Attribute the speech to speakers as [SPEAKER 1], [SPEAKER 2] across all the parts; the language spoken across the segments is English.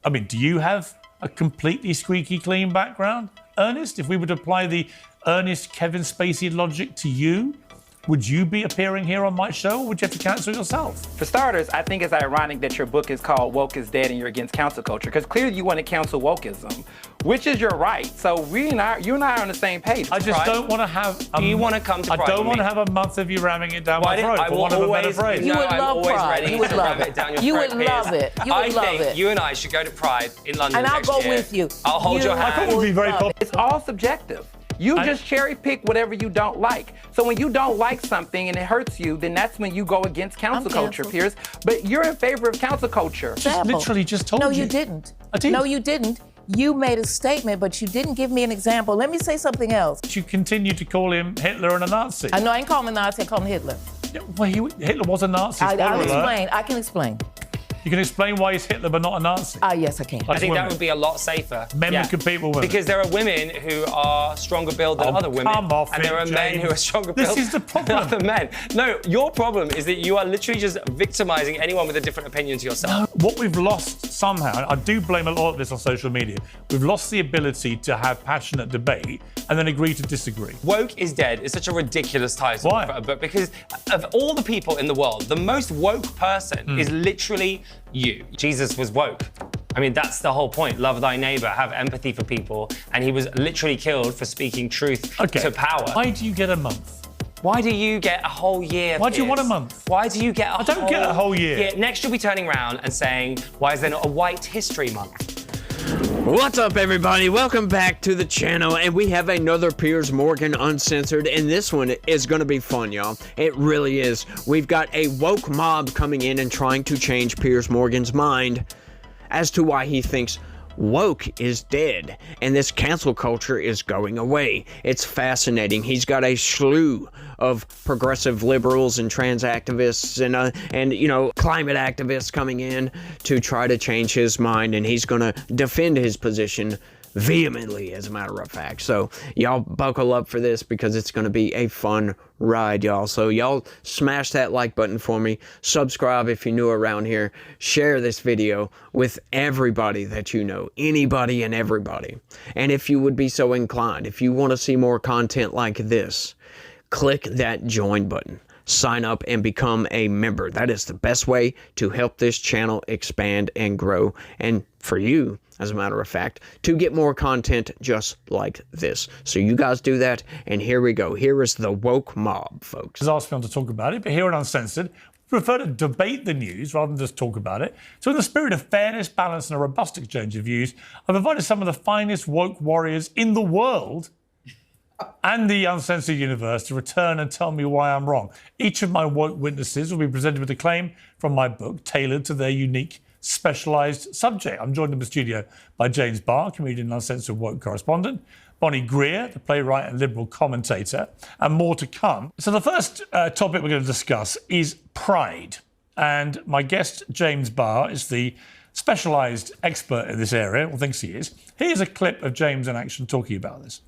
[SPEAKER 1] I mean, do you have a completely squeaky clean background, Ernest? If we were to apply the Ernest Kevin Spacey logic to you, would you be appearing here on my show, or would you have to cancel yourself?
[SPEAKER 2] For starters, I think it's ironic that your book is called Woke is Dead and you're against cancel culture, because clearly you want to cancel wokeism, which is your right. So you and I are on the same page.
[SPEAKER 1] I just don't want to have...
[SPEAKER 3] Do you want to come to Pride?
[SPEAKER 1] I don't want to have a month of you ramming it down my throat,
[SPEAKER 3] I
[SPEAKER 1] for
[SPEAKER 3] will
[SPEAKER 1] want of a better
[SPEAKER 3] always,
[SPEAKER 1] phrase.
[SPEAKER 3] you know, I'm always
[SPEAKER 4] Pride.
[SPEAKER 3] ready
[SPEAKER 4] You would
[SPEAKER 3] to
[SPEAKER 4] love
[SPEAKER 3] ram
[SPEAKER 4] it.
[SPEAKER 3] it down your
[SPEAKER 4] You
[SPEAKER 3] throat,
[SPEAKER 4] would love
[SPEAKER 3] Piers.
[SPEAKER 4] it. You would love
[SPEAKER 3] I think
[SPEAKER 4] it.
[SPEAKER 3] you and I should go to Pride in London
[SPEAKER 4] And I'll
[SPEAKER 3] next
[SPEAKER 4] go
[SPEAKER 3] year.
[SPEAKER 4] with you.
[SPEAKER 3] I'll hold your hand.
[SPEAKER 1] I think it would be very popular.
[SPEAKER 2] It's all subjective. You just cherry pick whatever you don't like. So when you don't like something and it hurts you, then that's when you go against cancel culture, Piers. But you're in favor of cancel culture.
[SPEAKER 1] Literally just told you.
[SPEAKER 4] No, you didn't.
[SPEAKER 1] I did.
[SPEAKER 4] No, you didn't. You made a statement, but you didn't give me an example. Let me say something else.
[SPEAKER 1] You continue to call him Hitler and a Nazi.
[SPEAKER 4] I know I ain't calling him a Nazi, I call him Hitler.
[SPEAKER 1] Yeah, well, Hitler was a Nazi.
[SPEAKER 4] I'll explain. I can explain.
[SPEAKER 1] You can explain why he's Hitler but not a Nazi.
[SPEAKER 4] Yes, I can.
[SPEAKER 3] I think that would be a lot safer.
[SPEAKER 1] Men would compete with women.
[SPEAKER 3] Because there are women who are stronger built than other women.
[SPEAKER 1] Come off
[SPEAKER 3] and there are men who are stronger built
[SPEAKER 1] This is the
[SPEAKER 3] than
[SPEAKER 1] problem.
[SPEAKER 3] other men. No, your problem is that you are literally just victimizing anyone with a different opinion to yourself.
[SPEAKER 1] No, what we've lost somehow, and I do blame a lot of this on social media, we've lost the ability to have passionate debate and then agree to disagree.
[SPEAKER 3] Woke is Dead is such a ridiculous title
[SPEAKER 1] Why?
[SPEAKER 3] for a book because of all the people in the world, the most woke person is literally you. Jesus was woke. I mean, that's the whole point. Love thy neighbor, have empathy for people. And he was literally killed for speaking truth to power.
[SPEAKER 1] Why do you get a month?
[SPEAKER 3] Why do you get a whole year?
[SPEAKER 1] Why do you want a month?
[SPEAKER 3] Why do you get a
[SPEAKER 1] I don't get a whole year.
[SPEAKER 3] Yeah, next you'll be turning around and saying, why is there not a White History Month?
[SPEAKER 5] What's up, everybody? Welcome back to the channel, and we have another Piers Morgan Uncensored, and this one is going to be fun, y'all. It really is. We've got a woke mob coming in and trying to change Piers Morgan's mind as to why he thinks woke is dead and this cancel culture is going away. It's fascinating. He's got a slew of progressive liberals and trans activists and you know, climate activists coming in to try to change his mind, and he's gonna defend his position vehemently, as a matter of fact. So y'all buckle up for this because it's going to be a fun ride, y'all. So y'all smash that like button for me, subscribe if you're new around here, share this video with everybody that you know, anybody and everybody. And if you would be so inclined, if you want to see more content like this, click that join button. Sign up and become a member. That is the best way to help this channel expand and grow, and for you, as a matter of fact, to get more content just like this. So you guys do that, and here we go. Here is the woke mob, folks.
[SPEAKER 1] Just asked me on to talk about it, but here at Uncensored, we prefer to debate the news rather than just talk about it. So in the spirit of fairness, balance, and a robust exchange of views, I've invited some of the finest woke warriors in the world and the Uncensored universe to return and tell me why I'm wrong. Each of my woke witnesses will be presented with a claim from my book tailored to their unique, specialised subject. I'm joined in the studio by James Barr, comedian and Uncensored woke correspondent, Bonnie Greer, the playwright and liberal commentator, and more to come. So the first topic we're going to discuss is pride. And my guest, James Barr, is the specialised expert in this area, or thinks he is. Here's a clip of James in action talking about this.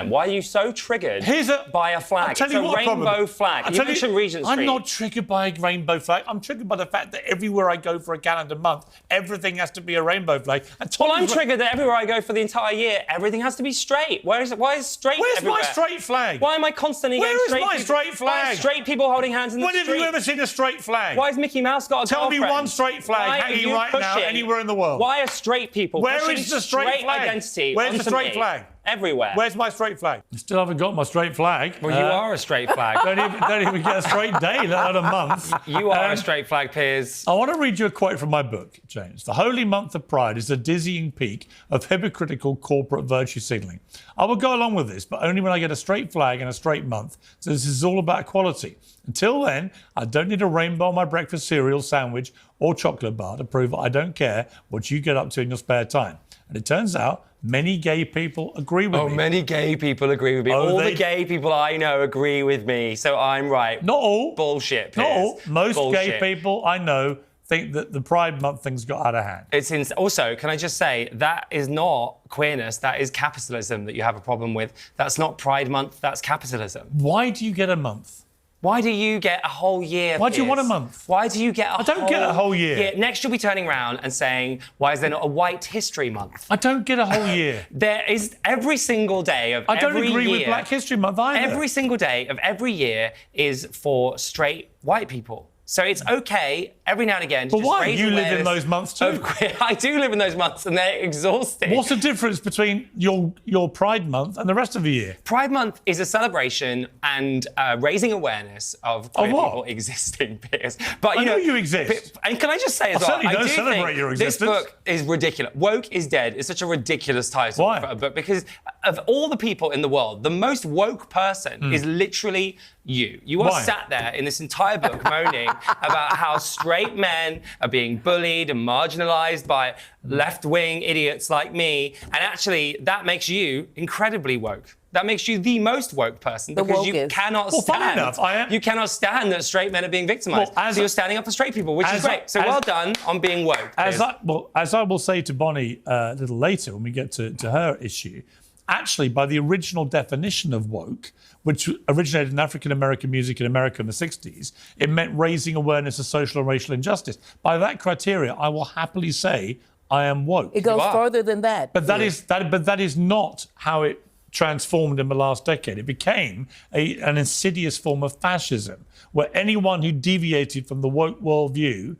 [SPEAKER 3] Why are you so triggered by a flag? It's a rainbow flag. You mentioned Regent Street.
[SPEAKER 1] I'm not triggered by a rainbow flag. I'm triggered by the fact that everywhere I go for a calendar month, everything has to be a rainbow flag.
[SPEAKER 3] Well, I'm triggered that everywhere I go for the entire year, everything has to be straight. Why is straight everywhere?
[SPEAKER 1] Where's my straight flag?
[SPEAKER 3] Why am I constantly getting straight people?
[SPEAKER 1] Where is my straight flag?
[SPEAKER 3] Why are straight people holding hands in the street?
[SPEAKER 1] When have you ever seen a straight flag?
[SPEAKER 3] Why has Mickey Mouse got a girlfriend?
[SPEAKER 1] Tell me one straight flag hanging right now anywhere in the world.
[SPEAKER 3] Why are straight people pushing
[SPEAKER 1] the straight flag?
[SPEAKER 3] Identity
[SPEAKER 1] Where's the straight flag?
[SPEAKER 3] Everywhere.
[SPEAKER 1] Where's my straight flag? I still haven't got my straight flag.
[SPEAKER 3] Well, you are a straight flag.
[SPEAKER 1] don't even get a straight day, let alone a month.
[SPEAKER 3] You are a straight flag, Piers.
[SPEAKER 1] I want to read you a quote from my book, James. The holy month of Pride is a dizzying peak of hypocritical corporate virtue signalling. I will go along with this, but only when I get a straight flag and a straight month. So this is all about equality. Until then, I don't need a rainbow on my breakfast cereal, sandwich, or chocolate bar to prove that I don't care what you get up to in your spare time. And it turns out many gay people agree with me.
[SPEAKER 3] Oh, many gay people agree with me. All the gay people I know agree with me, so I'm right.
[SPEAKER 1] Not all.
[SPEAKER 3] Bullshit, Piers.
[SPEAKER 1] Not all. Most gay people I know think that the Pride Month thing's got out of hand.
[SPEAKER 3] Also, can I just say, that is not queerness, that is capitalism that you have a problem with. That's not Pride Month, that's capitalism.
[SPEAKER 1] Why do you get a month?
[SPEAKER 3] Why do you get a whole year?
[SPEAKER 1] Why do you
[SPEAKER 3] Piers?
[SPEAKER 1] want a month?
[SPEAKER 3] Why do you get a
[SPEAKER 1] I don't get a whole year.
[SPEAKER 3] Next, you'll be turning around and saying, why is there not a White History Month?
[SPEAKER 1] I don't get a whole year.
[SPEAKER 3] There is every single day of
[SPEAKER 1] I don't
[SPEAKER 3] every
[SPEAKER 1] agree
[SPEAKER 3] year,
[SPEAKER 1] with Black History Month either.
[SPEAKER 3] Every single day of every year is for straight white people. So it's okay every now and again to
[SPEAKER 1] But
[SPEAKER 3] just
[SPEAKER 1] why?
[SPEAKER 3] raise
[SPEAKER 1] You live in
[SPEAKER 3] awareness
[SPEAKER 1] those months too.
[SPEAKER 3] of queer. I do live in those months, and they're exhausting.
[SPEAKER 1] What's the difference between your Pride Month and the rest of the year?
[SPEAKER 3] Pride Month is a celebration and raising awareness of queer
[SPEAKER 1] what?
[SPEAKER 3] people existing, Piers. But
[SPEAKER 1] I know you exist.
[SPEAKER 3] And can I just say as
[SPEAKER 1] I
[SPEAKER 3] well,
[SPEAKER 1] certainly don't
[SPEAKER 3] do
[SPEAKER 1] celebrate
[SPEAKER 3] think
[SPEAKER 1] your
[SPEAKER 3] this
[SPEAKER 1] existence.
[SPEAKER 3] book is ridiculous. Woke is Dead is such a ridiculous title
[SPEAKER 1] Why?
[SPEAKER 3] for a book because of all the people in the world, the most woke person is literally you. You are
[SPEAKER 1] Why?
[SPEAKER 3] sat there in this entire book moaning about how straight men are being bullied and marginalized by left-wing idiots like me. And actually, that makes you incredibly woke. That makes you the most woke person because you
[SPEAKER 4] wokest.
[SPEAKER 3] cannot
[SPEAKER 1] Well, funny
[SPEAKER 3] stand.
[SPEAKER 1] enough, I am-
[SPEAKER 3] You cannot stand that straight men are being victimized.
[SPEAKER 1] Well, as
[SPEAKER 3] so
[SPEAKER 1] I-
[SPEAKER 3] you're standing up for straight people, which is
[SPEAKER 1] as
[SPEAKER 3] great.
[SPEAKER 1] I-
[SPEAKER 3] So
[SPEAKER 1] as-
[SPEAKER 3] well done on being woke.
[SPEAKER 1] As
[SPEAKER 3] Piers.
[SPEAKER 1] I will say to Bonnie a little later when we get to her issue, actually, by the original definition of woke, which originated in African American music in America in the 60s, it meant raising awareness of social and racial injustice. By that criteria, I will happily say I am woke.
[SPEAKER 4] It goes
[SPEAKER 3] are.
[SPEAKER 4] further than that.
[SPEAKER 1] But that is not how it transformed in the last decade. It became an insidious form of fascism, where anyone who deviated from the woke worldview,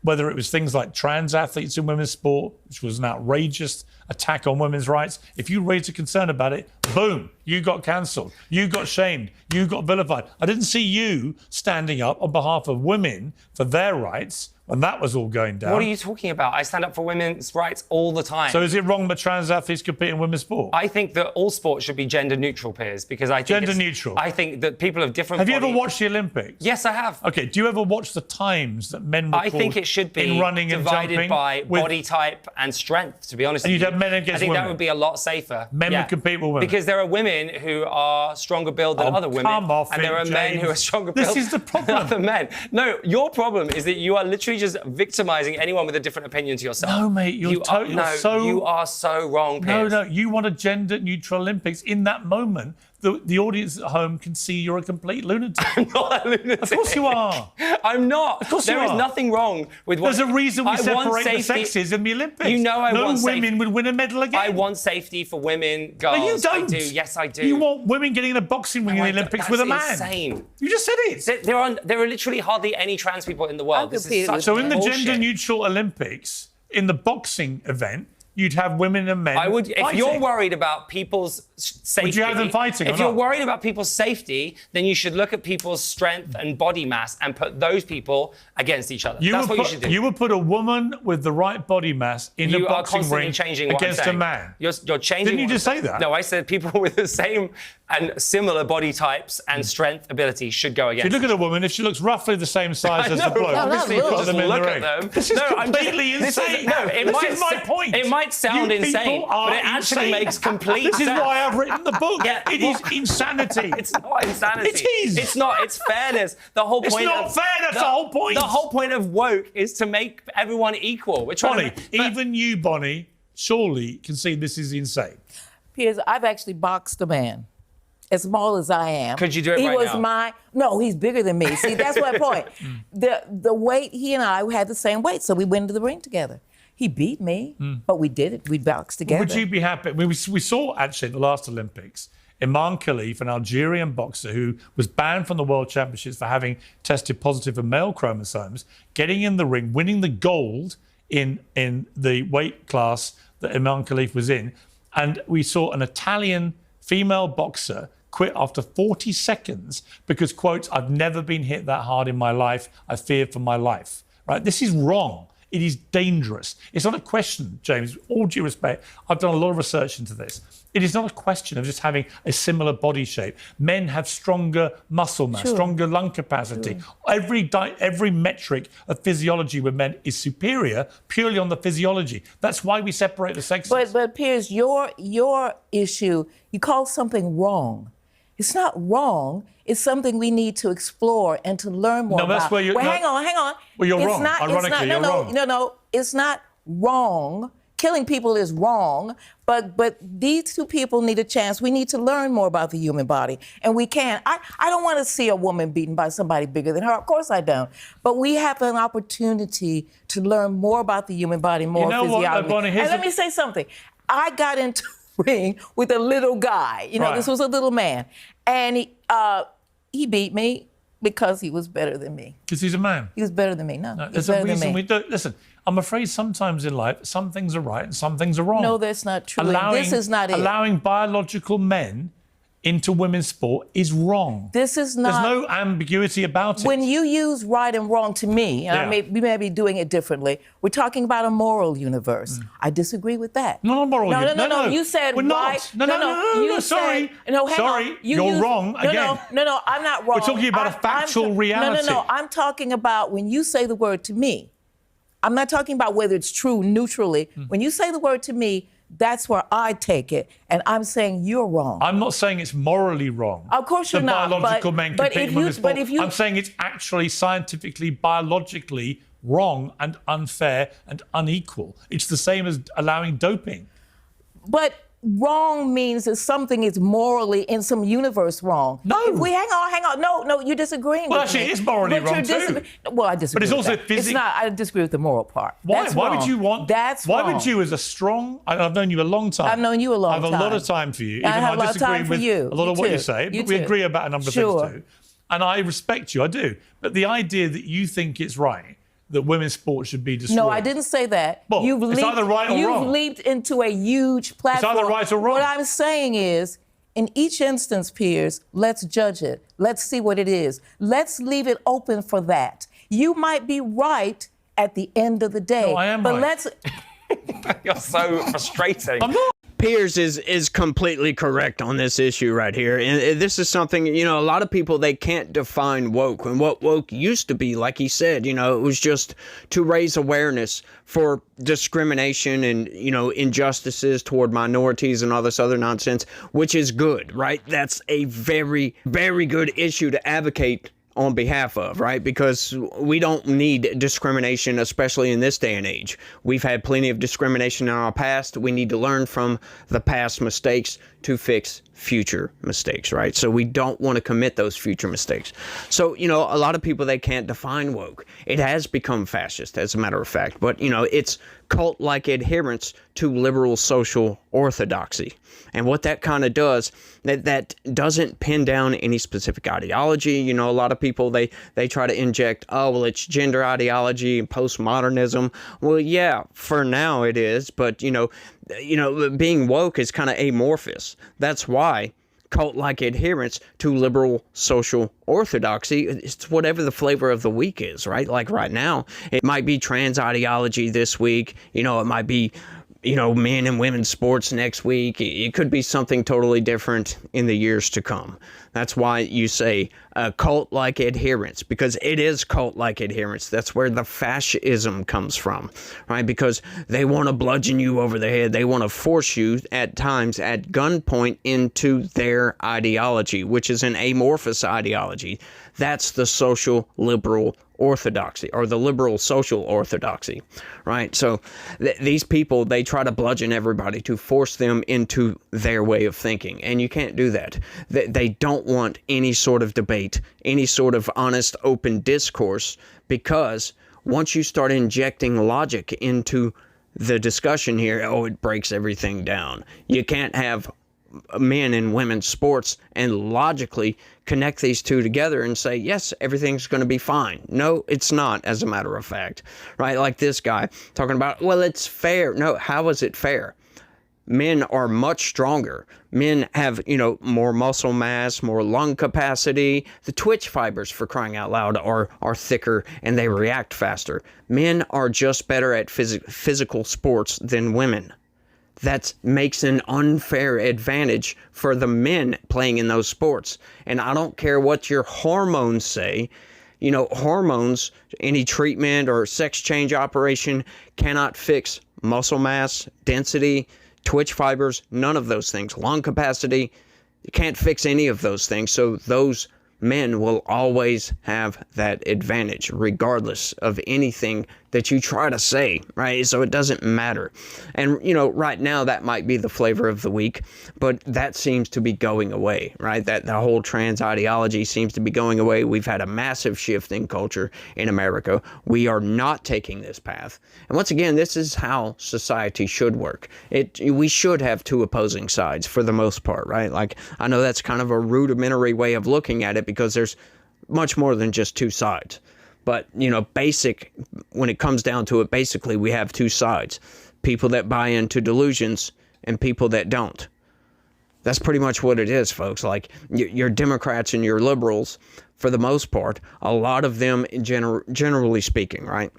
[SPEAKER 1] whether it was things like trans athletes in women's sport, which was an outrageous attack on women's rights, if you raised a concern about it, boom, you got cancelled, you got shamed, you got vilified. I didn't see you standing up on behalf of women for their rights when that was all going down.
[SPEAKER 3] What are you talking about? I stand up for women's rights all the time.
[SPEAKER 1] So is it wrong that trans athletes compete in women's sport?
[SPEAKER 3] I think that all sports should be gender neutral, Piers, because I think
[SPEAKER 1] Gender
[SPEAKER 3] it's-
[SPEAKER 1] neutral.
[SPEAKER 3] I think that people of different
[SPEAKER 1] Have you ever
[SPEAKER 3] body-
[SPEAKER 1] watched the Olympics?
[SPEAKER 3] Yes, I have.
[SPEAKER 1] Okay, do you ever watch the times that men record
[SPEAKER 3] I think it should be
[SPEAKER 1] in running and
[SPEAKER 3] divided
[SPEAKER 1] jumping
[SPEAKER 3] by
[SPEAKER 1] with
[SPEAKER 3] body type and strength, to be honest
[SPEAKER 1] And
[SPEAKER 3] with
[SPEAKER 1] you'd
[SPEAKER 3] you.
[SPEAKER 1] have men against
[SPEAKER 3] I think
[SPEAKER 1] women?
[SPEAKER 3] that would be a lot safer.
[SPEAKER 1] Men would compete with women?
[SPEAKER 3] Because there are women who are stronger built than
[SPEAKER 1] Oh,
[SPEAKER 3] other women.
[SPEAKER 1] come off
[SPEAKER 3] and there
[SPEAKER 1] it,
[SPEAKER 3] are men who are
[SPEAKER 1] James.
[SPEAKER 3] stronger
[SPEAKER 1] This
[SPEAKER 3] built
[SPEAKER 1] is the problem.
[SPEAKER 3] than other men. No, your problem is that you are literally just victimizing anyone with a different opinion to yourself.
[SPEAKER 1] No, mate, you're so...
[SPEAKER 3] You are so wrong,
[SPEAKER 1] No,
[SPEAKER 3] Piers.
[SPEAKER 1] no, you want a gender-neutral Olympics. In that moment, the audience at home can see you're a complete lunatic.
[SPEAKER 3] I'm not a lunatic.
[SPEAKER 1] Of course you are.
[SPEAKER 3] I'm not.
[SPEAKER 1] Of course
[SPEAKER 3] There
[SPEAKER 1] you
[SPEAKER 3] is
[SPEAKER 1] are.
[SPEAKER 3] nothing wrong with what...
[SPEAKER 1] There's a reason we
[SPEAKER 3] I want
[SPEAKER 1] separate the
[SPEAKER 3] safety-
[SPEAKER 1] sexes in the Olympics.
[SPEAKER 3] You know I
[SPEAKER 1] no
[SPEAKER 3] want
[SPEAKER 1] women would win a medal again.
[SPEAKER 3] I want safety for women, girls.
[SPEAKER 1] No, you don't.
[SPEAKER 3] I do. Yes, I do.
[SPEAKER 1] You want women getting in a boxing ring in the Olympics with a man.
[SPEAKER 3] That's insane.
[SPEAKER 1] You just said it.
[SPEAKER 3] There are literally hardly any trans people in the world. This
[SPEAKER 4] compete
[SPEAKER 3] is such
[SPEAKER 4] with
[SPEAKER 1] So in the
[SPEAKER 3] bullshit.
[SPEAKER 1] gender-neutral Olympics, in the boxing event, you'd have women and men
[SPEAKER 3] I would, if
[SPEAKER 1] fighting.
[SPEAKER 3] you're worried about people's safety,
[SPEAKER 1] Would you have them fighting or
[SPEAKER 3] If you're
[SPEAKER 1] not?
[SPEAKER 3] worried about people's safety, then you should look at people's strength and body mass and put those people against each other. That's what you should do.
[SPEAKER 1] You would put a woman with the right body mass in
[SPEAKER 3] You
[SPEAKER 1] a
[SPEAKER 3] are
[SPEAKER 1] boxing
[SPEAKER 3] constantly
[SPEAKER 1] ring
[SPEAKER 3] changing what
[SPEAKER 1] against
[SPEAKER 3] I'm saying.
[SPEAKER 1] a man.
[SPEAKER 3] You're changing.
[SPEAKER 1] Didn't you
[SPEAKER 3] what
[SPEAKER 1] just
[SPEAKER 3] I'm
[SPEAKER 1] say that?
[SPEAKER 3] No, I said people with the same and similar body types and strength ability should go
[SPEAKER 1] If
[SPEAKER 3] against.
[SPEAKER 1] you look at a woman, if she looks roughly the same size as the
[SPEAKER 3] No,
[SPEAKER 1] bloke,
[SPEAKER 3] no,
[SPEAKER 4] obviously
[SPEAKER 1] you
[SPEAKER 4] not
[SPEAKER 1] put
[SPEAKER 4] look.
[SPEAKER 1] them in
[SPEAKER 3] Look
[SPEAKER 1] the
[SPEAKER 3] at
[SPEAKER 1] ring.
[SPEAKER 3] them.
[SPEAKER 1] This is
[SPEAKER 3] No, I'm just-
[SPEAKER 1] completely
[SPEAKER 3] this is-
[SPEAKER 1] insane.
[SPEAKER 3] no, it
[SPEAKER 1] this
[SPEAKER 3] might
[SPEAKER 1] is my
[SPEAKER 3] sa-
[SPEAKER 1] point.
[SPEAKER 3] it might sound
[SPEAKER 1] You
[SPEAKER 3] insane,
[SPEAKER 1] people are
[SPEAKER 3] but it actually
[SPEAKER 1] insane.
[SPEAKER 3] makes complete
[SPEAKER 1] This is
[SPEAKER 3] sense.
[SPEAKER 1] why I've written the book.
[SPEAKER 3] Yeah,
[SPEAKER 1] It is insanity.
[SPEAKER 3] It's not insanity.
[SPEAKER 1] It is.
[SPEAKER 3] It's not. It's fairness. The whole
[SPEAKER 1] It's
[SPEAKER 3] point.
[SPEAKER 1] not
[SPEAKER 3] of,
[SPEAKER 1] fair, that's the whole point.
[SPEAKER 3] The whole point of woke is to make everyone equal. We're trying
[SPEAKER 1] Bonnie,
[SPEAKER 3] to.
[SPEAKER 1] even you, Bonnie, surely can see this is insane.
[SPEAKER 4] Piers, I've actually boxed a man. As small as I am.
[SPEAKER 3] Could you do it
[SPEAKER 4] he
[SPEAKER 3] right
[SPEAKER 4] was
[SPEAKER 3] now?
[SPEAKER 4] No, he's bigger than me. See, that's my point. The weight, he and I had the same weight, so we went into the ring together. He beat me, but we did it. We boxed together.
[SPEAKER 1] Would you be happy? We saw actually at the last Olympics, Imran Khalif, an Algerian boxer who was banned from the World Championships for having tested positive for male chromosomes, getting in the ring, winning the gold in the weight class that Imran Khalif was in. And we saw an Italian female boxer quit after 40 seconds because, quote, "I've never been hit that hard in my life. I feared for my life." Right? This is wrong. It is dangerous. It's not a question, James, with all due respect. I've done a lot of research into this. It is not a question of just having a similar body shape. Men have stronger muscle mass, stronger lung capacity. Every metric of physiology with men is superior purely on the physiology. That's why we separate the sexes.
[SPEAKER 4] But Piers, your issue, you call something wrong. It's not wrong. It's something we need to explore and to learn more
[SPEAKER 1] No, that's
[SPEAKER 4] about.
[SPEAKER 1] where you're-
[SPEAKER 4] Well,
[SPEAKER 1] no.
[SPEAKER 4] hang on.
[SPEAKER 1] Well, you're
[SPEAKER 4] It's
[SPEAKER 1] wrong.
[SPEAKER 4] not,
[SPEAKER 1] Ironically,
[SPEAKER 4] it's not,
[SPEAKER 1] you're wrong.
[SPEAKER 4] No, it's not wrong killing people is wrong, but these two people need a chance. We need to learn more about the human body, and we can. I don't want to see a woman beaten by somebody bigger than her. Of course I don't. But we have an opportunity to learn more about the human body, more physiology. And let me say something. I got into a ring with a little guy. This was a little man, and he beat me because he was better than me.
[SPEAKER 1] Because he's a man.
[SPEAKER 4] He was better than me. No,
[SPEAKER 1] there's a reason we don't. Listen, I'm afraid sometimes in life, some things are right and some things are wrong.
[SPEAKER 4] No, that's not true. This is not it.
[SPEAKER 1] Allowing biological men into women's sport is wrong.
[SPEAKER 4] This is not.
[SPEAKER 1] There's no ambiguity about it.
[SPEAKER 4] When you use right and wrong to me, and we may be doing it differently, we're talking about a moral universe. I disagree with that.
[SPEAKER 1] Not a moral universe.
[SPEAKER 4] No. You said
[SPEAKER 1] we're
[SPEAKER 4] right.
[SPEAKER 1] not. No, sorry.
[SPEAKER 4] Sorry,
[SPEAKER 1] you're wrong again.
[SPEAKER 4] No, I'm not wrong.
[SPEAKER 1] We're talking about a factual reality.
[SPEAKER 4] No. I'm talking about when you say the word to me. I'm not talking about whether it's true neutrally. When you say the word to me, that's where I take it, and I'm saying you're wrong.
[SPEAKER 1] I'm not saying it's morally wrong.
[SPEAKER 4] Of course you're not.
[SPEAKER 1] Biological men compete in women's sport.
[SPEAKER 4] But if you,
[SPEAKER 1] I'm saying it's actually scientifically, biologically wrong and unfair and unequal. It's the same as allowing doping.
[SPEAKER 4] But wrong means that something is morally in some universe wrong.
[SPEAKER 1] No.
[SPEAKER 4] If we hang on. No, you're disagreeing with me.
[SPEAKER 1] Well, actually, it is morally wrong too.
[SPEAKER 4] Well, I disagree.
[SPEAKER 1] But it's also
[SPEAKER 4] physically. It's not. I disagree with the moral part.
[SPEAKER 1] Why?
[SPEAKER 4] That's
[SPEAKER 1] Why
[SPEAKER 4] wrong.
[SPEAKER 1] would you want?
[SPEAKER 4] That's
[SPEAKER 1] why
[SPEAKER 4] wrong.
[SPEAKER 1] would you, as a strong? I've known you a long time.
[SPEAKER 4] I've known you a long time.
[SPEAKER 1] I have a lot of time for you. Even
[SPEAKER 4] I have
[SPEAKER 1] though
[SPEAKER 4] a lot of time for you.
[SPEAKER 1] A lot of what
[SPEAKER 4] too.
[SPEAKER 1] you say,
[SPEAKER 4] You
[SPEAKER 1] but we
[SPEAKER 4] too.
[SPEAKER 1] agree about a number of things too. And I respect you. I do. But the idea that you think it's right that women's sport should be destroyed.
[SPEAKER 4] No, I didn't say that.
[SPEAKER 1] Well, it's either right or wrong.
[SPEAKER 4] You've leaped into a huge platform.
[SPEAKER 1] It's either right or wrong.
[SPEAKER 4] What I'm saying is, in each instance, Piers, let's judge it. Let's see what it is. Let's leave it open for that. You might be right at the end of the day.
[SPEAKER 1] No, I am
[SPEAKER 4] but
[SPEAKER 1] right.
[SPEAKER 4] let's.
[SPEAKER 3] You're so frustrating.
[SPEAKER 1] I'm not.
[SPEAKER 5] Piers is completely correct on this issue right here. And this is something, a lot of people, they can't define woke. And what woke used to be, like he said, it was just to raise awareness for discrimination and, injustices toward minorities and all this other nonsense, which is good, right? That's a very, very good issue to advocate on behalf of, right? Because we don't need discrimination, especially in this day and age. We've had plenty of discrimination in our past. We need to learn from the past mistakes to fix future mistakes, right? So we don't want to commit those future mistakes. So, a lot of people, they can't define woke. It has become fascist, as a matter of fact, but, it's cult-like adherence to liberal social orthodoxy. And what that kind of does, that doesn't pin down any specific ideology. A lot of people, they try to inject, it's gender ideology and postmodernism. Well, yeah, for now it is, but, being woke is kind of amorphous. That's why cult-like adherence to liberal social orthodoxy, it's whatever the flavor of the week is, right? Like right now, it might be trans ideology this week. It might be, men and women's sports next week. It could be something totally different in the years to come. That's why you say cult-like adherence, because it is cult-like adherence. That's where the fascism comes from, right? Because they want to bludgeon you over the head. They want to force you at times at gunpoint into their ideology, which is an amorphous ideology. That's the social liberal orthodoxy, or the liberal social orthodoxy, right? So these people, they try to bludgeon everybody to force them into their way of thinking, and you can't do that. They don't want any sort of debate, any sort of honest, open discourse, because once you start injecting logic into the discussion here, it breaks everything down. You can't have men and women's sports and logically connect these two together and say, yes, everything's going to be fine. No, it's not, as a matter of fact, right? Like this guy talking about, it's fair. No, how is it fair? Men are much stronger. Men have, more muscle mass, more lung capacity. The twitch fibers, for crying out loud, are thicker and they react faster. Men are just better at physical sports than women. That makes an unfair advantage for the men playing in those sports. And I don't care what your hormones say. Hormones, any treatment or sex change operation cannot fix muscle mass, density, twitch fibers, none of those things. Lung capacity, you can't fix any of those things. So those men will always have that advantage, regardless of anything that you try to say, right? So it doesn't matter. And, right now that might be the flavor of the week, but that seems to be going away, right? That the whole trans ideology seems to be going away. We've had a massive shift in culture in America. We are not taking this path. And once again, this is how society should work. We should have two opposing sides for the most part, right? Like, I know that's kind of a rudimentary way of looking at it because there's much more than just two sides. But, when it comes down to it, basically we have two sides. People that buy into delusions and people that don't. That's pretty much what it is, folks. Like, your Democrats and your liberals, for the most part, a lot of them, generally speaking, right?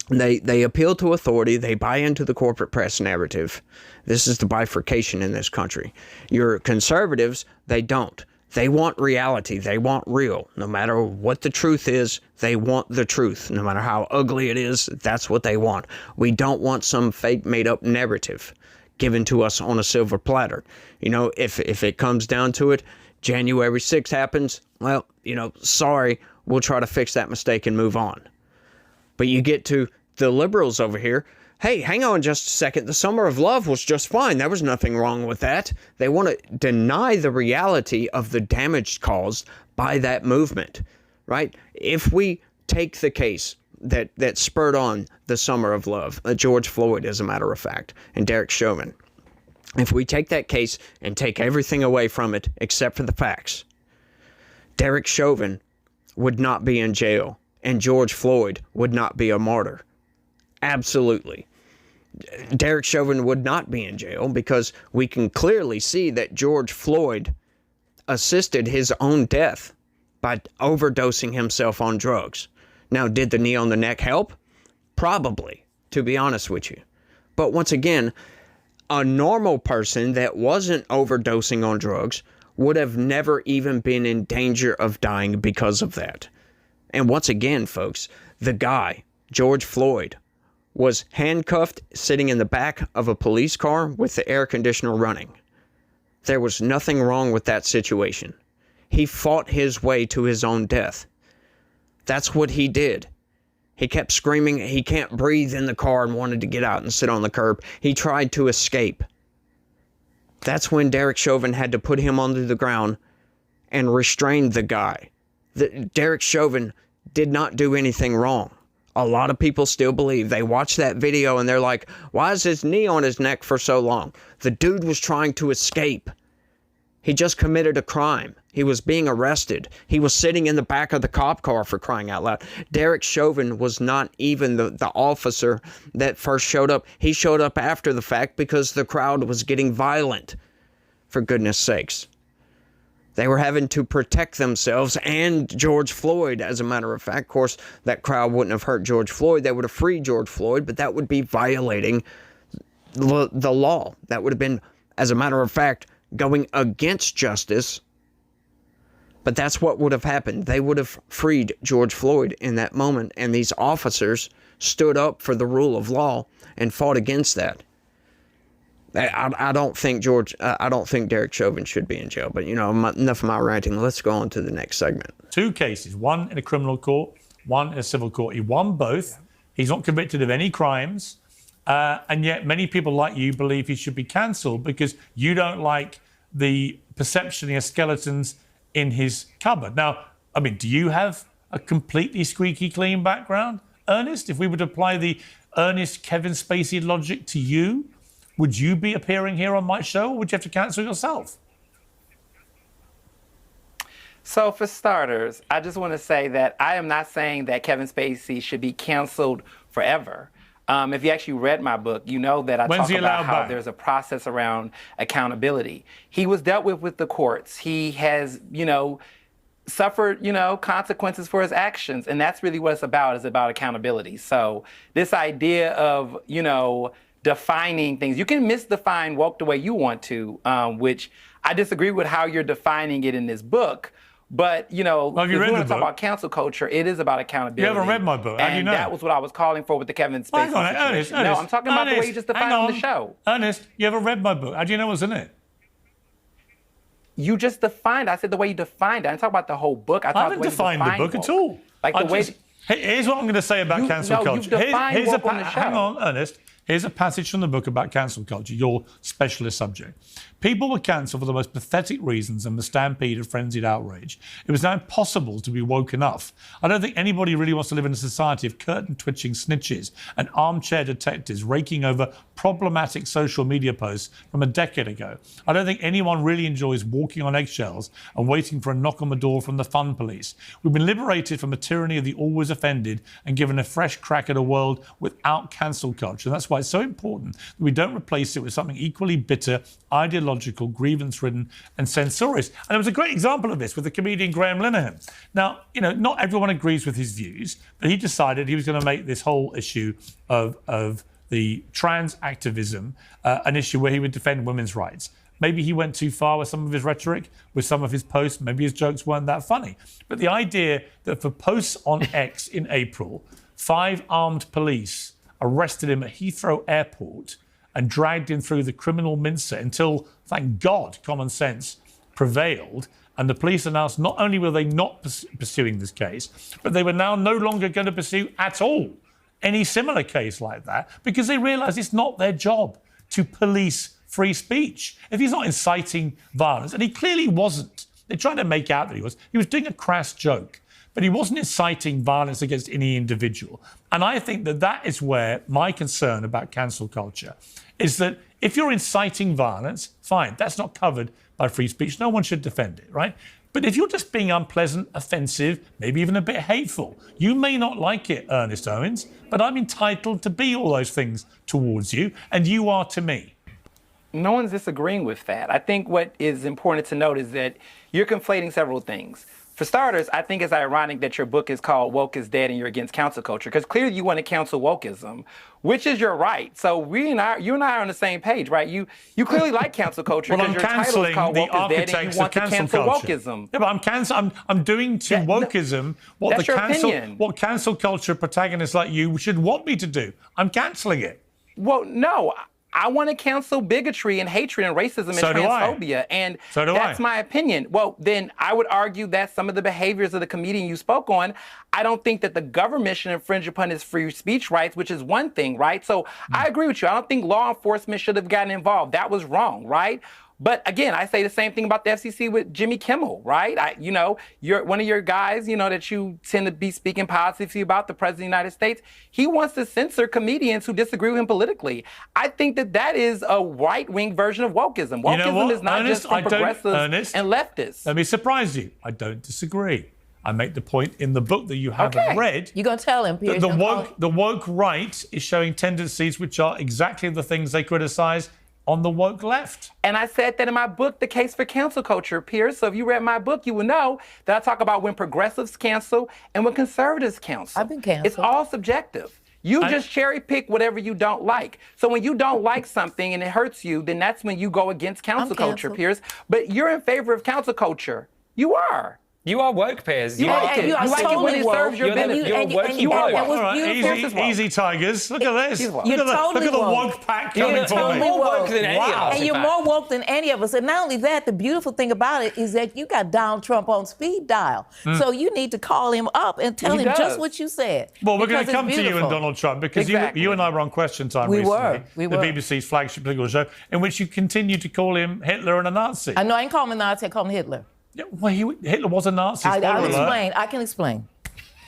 [SPEAKER 5] They appeal to authority. They buy into the corporate press narrative. This is the bifurcation in this country. Your conservatives, they don't. They want reality. They want real. No matter what the truth is, they want the truth. No matter how ugly it is, that's what they want. We don't want some fake made-up narrative given to us on a silver platter. If it comes down to it, January 6th happens, well, sorry, we'll try to fix that mistake and move on. But you get to the liberals over here, hey, hang on just a second. The summer of love was just fine. There was nothing wrong with that. They want to deny the reality of the damage caused by that movement, right? If we take the case that spurred on the summer of love, George Floyd, as a matter of fact, and Derek Chauvin, if we take that case and take everything away from it except for the facts, Derek Chauvin would not be in jail and George Floyd would not be a martyr. Absolutely. Derek Chauvin would not be in jail because we can clearly see that George Floyd assisted his own death by overdosing himself on drugs. Now, did the knee on the neck help? Probably, to be honest with you. But once again, a normal person that wasn't overdosing on drugs would have never even been in danger of dying because of that. And once again, folks, the guy, George Floyd, was handcuffed sitting in the back of a police car with the air conditioner running. There was nothing wrong with that situation. He fought his way to his own death. That's what he did. He kept screaming he can't breathe in the car and wanted to get out and sit on the curb. He tried to escape. That's when Derek Chauvin had to put him onto the ground and restrain the guy. Derek Chauvin did not do anything wrong. A lot of people still believe. They watch that video and they're like, why is his knee on his neck for so long? The dude was trying to escape. He just committed a crime. He was being arrested. He was sitting in the back of the cop car, for crying out loud. Derek Chauvin was not even the officer that first showed up. He showed up after the fact because the crowd was getting violent, for goodness sakes. They were having to protect themselves and George Floyd, as a matter of fact. Of course, that crowd wouldn't have hurt George Floyd. They would have freed George Floyd, but that would be violating the law. That would have been, as a matter of fact, going against justice. But that's what would have happened. They would have freed George Floyd in that moment, and these officers stood up for the rule of law and fought against that. I don't think Derek Chauvin should be in jail, but enough of my ranting. Let's go on to the next segment.
[SPEAKER 1] Two cases, one in a criminal court, one in a civil court. He won both. He's not convicted of any crimes, and yet many people like you believe he should be cancelled because you don't like the perception he has skeletons in his cupboard. Now, I mean, do you have a completely squeaky clean background, Ernest? If we would apply the Ernest Kevin Spacey logic to you, would you be appearing here on my show, or would you have to cancel yourself?
[SPEAKER 2] So for starters, I just want to say that I am not saying that Kevin Spacey should be canceled forever. If you actually read my book, you know that I talk about how there's a process around accountability. He was dealt with the courts. He has, suffered, consequences for his actions. And that's really what it's about, is about accountability. So this idea of, defining things, you can misdefine woke the way you want to, which I disagree with how you're defining it in this book. But, if you want to talk about cancel culture, it is about accountability.
[SPEAKER 1] You haven't read my book. How do you know?
[SPEAKER 2] And that was what I was calling for with the Kevin Spacey situation.
[SPEAKER 1] Ernest,
[SPEAKER 2] no, I'm talking about the way you just defined it on the show.
[SPEAKER 1] Ernest, you haven't read my book. How do you know what's in it?
[SPEAKER 2] You just defined. I said the way you defined it. I didn't talk about the whole book. I
[SPEAKER 1] haven't defined the book at all.
[SPEAKER 2] Like the way
[SPEAKER 1] Here's what I'm going to say about cancel culture. Hang on, Ernest. Here's a passage from the book about cancel culture, your specialist subject. People were cancelled for the most pathetic reasons and the stampede of frenzied outrage. It was now impossible to be woke enough. I don't think anybody really wants to live in a society of curtain-twitching snitches and armchair detectives raking over problematic social media posts from a decade ago. I don't think anyone really enjoys walking on eggshells and waiting for a knock on the door from the fun police. We've been liberated from the tyranny of the always offended and given a fresh crack at a world without cancel culture. And that's why it's so important that we don't replace it with something equally bitter, ideological, grievance-ridden and censorious. And there was a great example of this with the comedian Graham Linehan. Now, not everyone agrees with his views, but he decided he was going to make this whole issue of the trans activism an issue where he would defend women's rights. Maybe he went too far with some of his rhetoric, with some of his posts. Maybe his jokes weren't that funny. But the idea that for posts on X in April, 5 armed police arrested him at Heathrow Airport and dragged him through the criminal mincer until, thank God, common sense prevailed. And the police announced not only were they not pursuing this case, but they were now no longer going to pursue at all any similar case like that, because they realised it's not their job to police free speech. If he's not inciting violence, and he clearly wasn't, they tried to make out that he was doing a crass joke, but he wasn't inciting violence against any individual. And I think that that is where my concern about cancel culture is, that if you're inciting violence, fine, that's not covered by free speech. No one should defend it, right? But if you're just being unpleasant, offensive, maybe even a bit hateful, you may not like it, Ernest Owens, but I'm entitled to be all those things towards you, and you are to me.
[SPEAKER 2] No one's disagreeing with that. I think what is important to note is that you're conflating several things. For starters, I think it's ironic that your book is called Woke is Dead and you're against cancel culture, because clearly you want to cancel wokeism, which is your right. So you and I are on the same page, right? You clearly like cancel culture because your title is called Woke is Dead and you want to cancel wokeism.
[SPEAKER 1] Yeah, but I'm doing to wokeism what cancel culture protagonists like you should want me to do. I'm cancelling it.
[SPEAKER 2] Well, no. I want to cancel bigotry and hatred and racism and transphobia. And that's my opinion. Well, then I would argue that some of the behaviors of the comedian you spoke on, I don't think that the government should infringe upon his free speech rights, which is one thing, right? So I agree with you. I don't think law enforcement should have gotten involved. That was wrong, right? But again, I say the same thing about the FCC with Jimmy Kimmel, right? You're one of your guys, that you tend to be speaking positively about, the President of the United States. He wants to censor comedians who disagree with him politically. I think that is a right-wing version of wokeism. Wokeism is not just for progressives and leftists.
[SPEAKER 1] Let me surprise you. I don't disagree. I make the point in the book that you haven't read.
[SPEAKER 4] You're going to tell him, Piers.
[SPEAKER 1] The woke right is showing tendencies which are exactly the things they criticise on the woke left.
[SPEAKER 2] And I said that in my book, The Case for Cancel Culture, Piers. So if you read my book, you will know that I talk about when progressives cancel and when conservatives cancel.
[SPEAKER 4] I've been canceled.
[SPEAKER 2] It's all subjective. You just cherry pick whatever you don't like. So when you don't like something and it hurts you, then that's when you go against cancel culture, Piers. But you're in favor of cancel culture. You are.
[SPEAKER 3] You are woke, Piers.
[SPEAKER 2] You like it. You like it when it serves your benefit.
[SPEAKER 3] You're woke. You are woke.
[SPEAKER 1] Easy, Tigers. Look at this. Look
[SPEAKER 4] You're
[SPEAKER 1] at the woke pack coming for me.
[SPEAKER 3] You're more woke than any of us.
[SPEAKER 4] And you're more woke than any of us. And not only that, the beautiful thing about it is that you got Donald Trump on speed dial. So you need to call him up and tell him just what you said.
[SPEAKER 1] Well, we're going to come to you and Donald Trump, because you and I were on Question Time recently.
[SPEAKER 4] We were.
[SPEAKER 1] The BBC's flagship political show, in which you continue to call him Hitler and a Nazi.
[SPEAKER 4] I know, I ain't call him a Nazi, I call him Hitler.
[SPEAKER 1] Yeah, well, Hitler was a Nazi.
[SPEAKER 4] I'll explain. I can explain.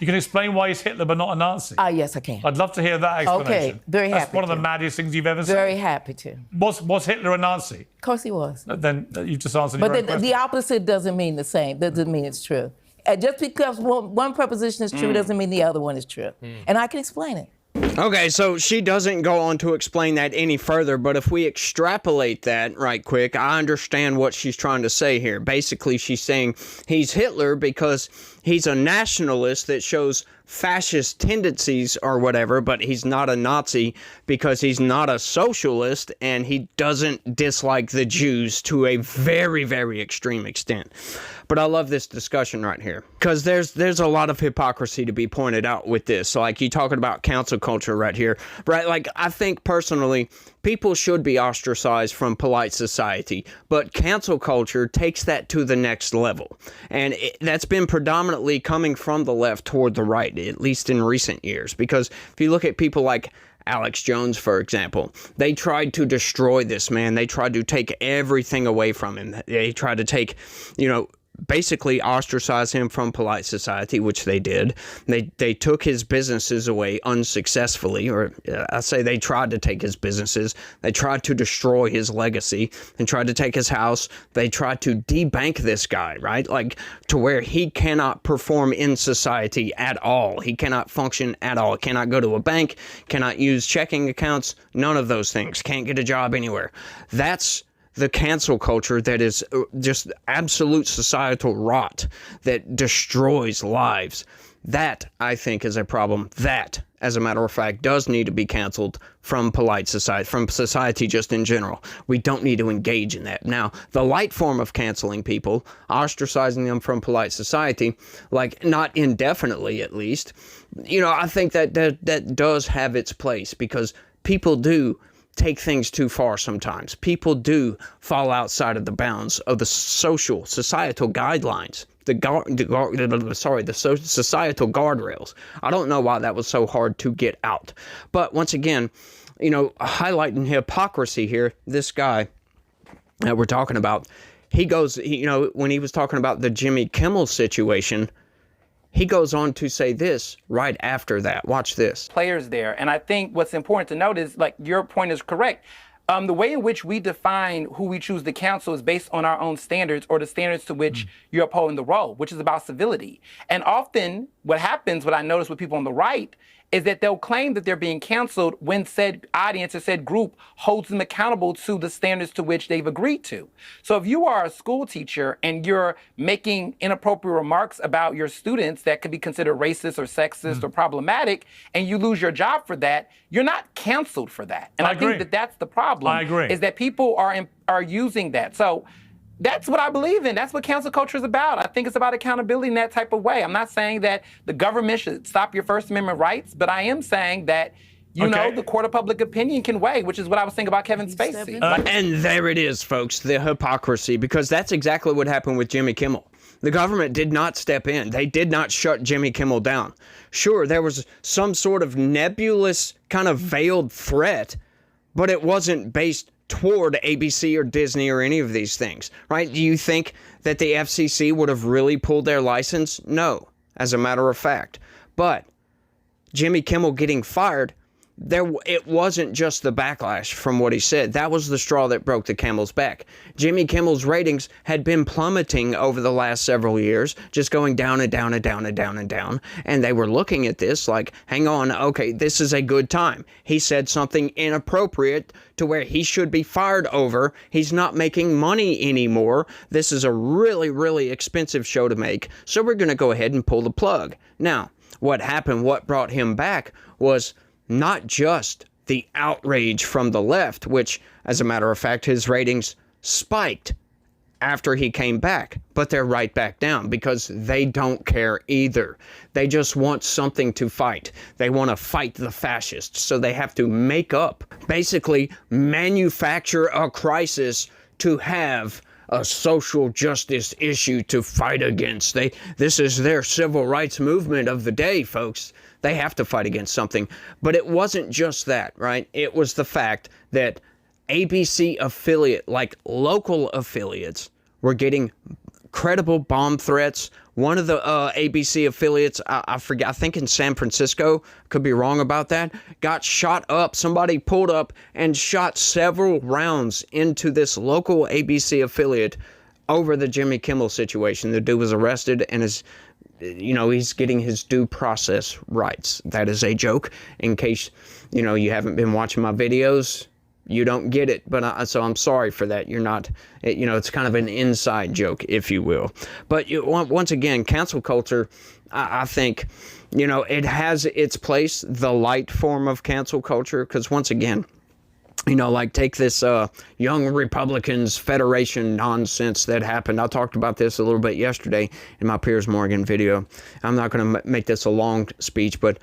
[SPEAKER 1] You can explain why he's Hitler but not a Nazi?
[SPEAKER 4] Yes, I can.
[SPEAKER 1] I'd love to hear that explanation.
[SPEAKER 4] Okay, very happy.
[SPEAKER 1] That's one of the maddest things you've ever said.
[SPEAKER 4] Very happy to.
[SPEAKER 1] Was Hitler a Nazi?
[SPEAKER 4] Of course he was.
[SPEAKER 1] Then you've just answered your own question.
[SPEAKER 4] But the opposite doesn't mean the same. Doesn't mean it's true. Just because one preposition is true doesn't mean the other one is true. And I can explain it.
[SPEAKER 5] Okay, so she doesn't go on to explain that any further, but if we extrapolate that right quick, I understand what she's trying to say here. Basically, she's saying he's Hitler because he's a nationalist that shows fascist tendencies or whatever, but he's not a Nazi because he's not a socialist and he doesn't dislike the Jews to a very, very extreme extent. But I love this discussion right here because there's a lot of hypocrisy to be pointed out with this. So like you talking about cancel culture right here, right? Like I think personally, people should be ostracized from polite society, but cancel culture takes that to the next level. And that's been predominantly definitely coming from the left toward the right, at least in recent years. Because if you look at people like Alex Jones, for example, they tried to destroy this man. They tried to take everything away from him. They tried to take, basically ostracize him from polite society, which they did. They took his businesses away unsuccessfully, or I say they tried to take his businesses. They tried to destroy his legacy and tried to take his house. They tried to debank this guy, right? Like to where he cannot perform in society at all. He cannot function at all. Cannot go to a bank, cannot use checking accounts, none of those things. Can't get a job anywhere. That's the cancel culture that is just absolute societal rot that destroys lives. That, I think, is a problem. That, as a matter of fact, does need to be canceled from polite society, from society just in general. We don't need to engage in that. Now, the light form of canceling people, ostracizing them from polite society, like not indefinitely at least, I think that does have its place, because people do take things too far sometimes. People do fall outside of the bounds of the societal guidelines, the societal guardrails. I don't know why that was so hard to get out. But once again, highlighting hypocrisy here, this guy that we're talking about, he goes, when he was talking about the Jimmy Kimmel situation, he goes on to say this right after that. Watch this.
[SPEAKER 2] Players there. And I think what's important to note is, like, your point is correct. The way in which we define who we choose to counsel is based on our own standards, or the standards to which you're upholding the role, which is about civility. And often what happens, what I notice with people on the right, is that they'll claim that they're being canceled when said audience or said group holds them accountable to the standards to which they've agreed to. So if you are a school teacher and you're making inappropriate remarks about your students that could be considered racist or sexist or problematic, and you lose your job for that, you're not canceled for that. And I think that that's the problem.
[SPEAKER 1] I agree.
[SPEAKER 2] Is that people are using that. So that's what I believe in. That's what cancel culture is about. I think it's about accountability in that type of way. I'm not saying that the government should stop your First Amendment rights, but I am saying that, the court of public opinion can weigh, which is what I was saying about Kevin Spacey.
[SPEAKER 5] And there it is, folks, the hypocrisy, because that's exactly what happened with Jimmy Kimmel. The government did not step in. They did not shut Jimmy Kimmel down. Sure, there was some sort of nebulous kind of veiled threat, but it wasn't based toward ABC or Disney or any of these things, right? Do you think that the FCC would have really pulled their license? No, as a matter of fact. But Jimmy Kimmel getting fired, it wasn't just the backlash from what he said. That was the straw that broke the camel's back. Jimmy Kimmel's ratings had been plummeting over the last several years, just going down and down and down and down and down. And they were looking at this like, hang on, okay, this is a good time. He said something inappropriate to where he should be fired over. He's not making money anymore. This is a really, really expensive show to make. So we're going to go ahead and pull the plug. Now, what happened, what brought him back was not just the outrage from the left, which, as a matter of fact, his ratings spiked after he came back, but they're right back down because they don't care either. They just want something to fight. They want to fight the fascists, so they have to make up, basically manufacture a crisis to have a social justice issue to fight against. This is their civil rights movement of the day, folks. They have to fight against something. But it wasn't just that, right? It was the fact that ABC affiliate, like local affiliates, were getting credible bomb threats. One of the ABC affiliates, I forget, I think in San Francisco, could be wrong about that, got shot up. Somebody pulled up and shot several rounds into this local ABC affiliate over the Jimmy Kimmel situation. The dude was arrested and he's getting his due process rights. That is a joke. In case, you haven't been watching my videos, you don't get it. But so I'm sorry for that. You're not, it's kind of an inside joke, if you will. But once again, cancel culture, I think, it has its place, the light form of cancel culture, because once again, like take this Young Republicans Federation nonsense that happened. I talked about this a little bit yesterday in my Piers Morgan video. I'm not going to make this a long speech, but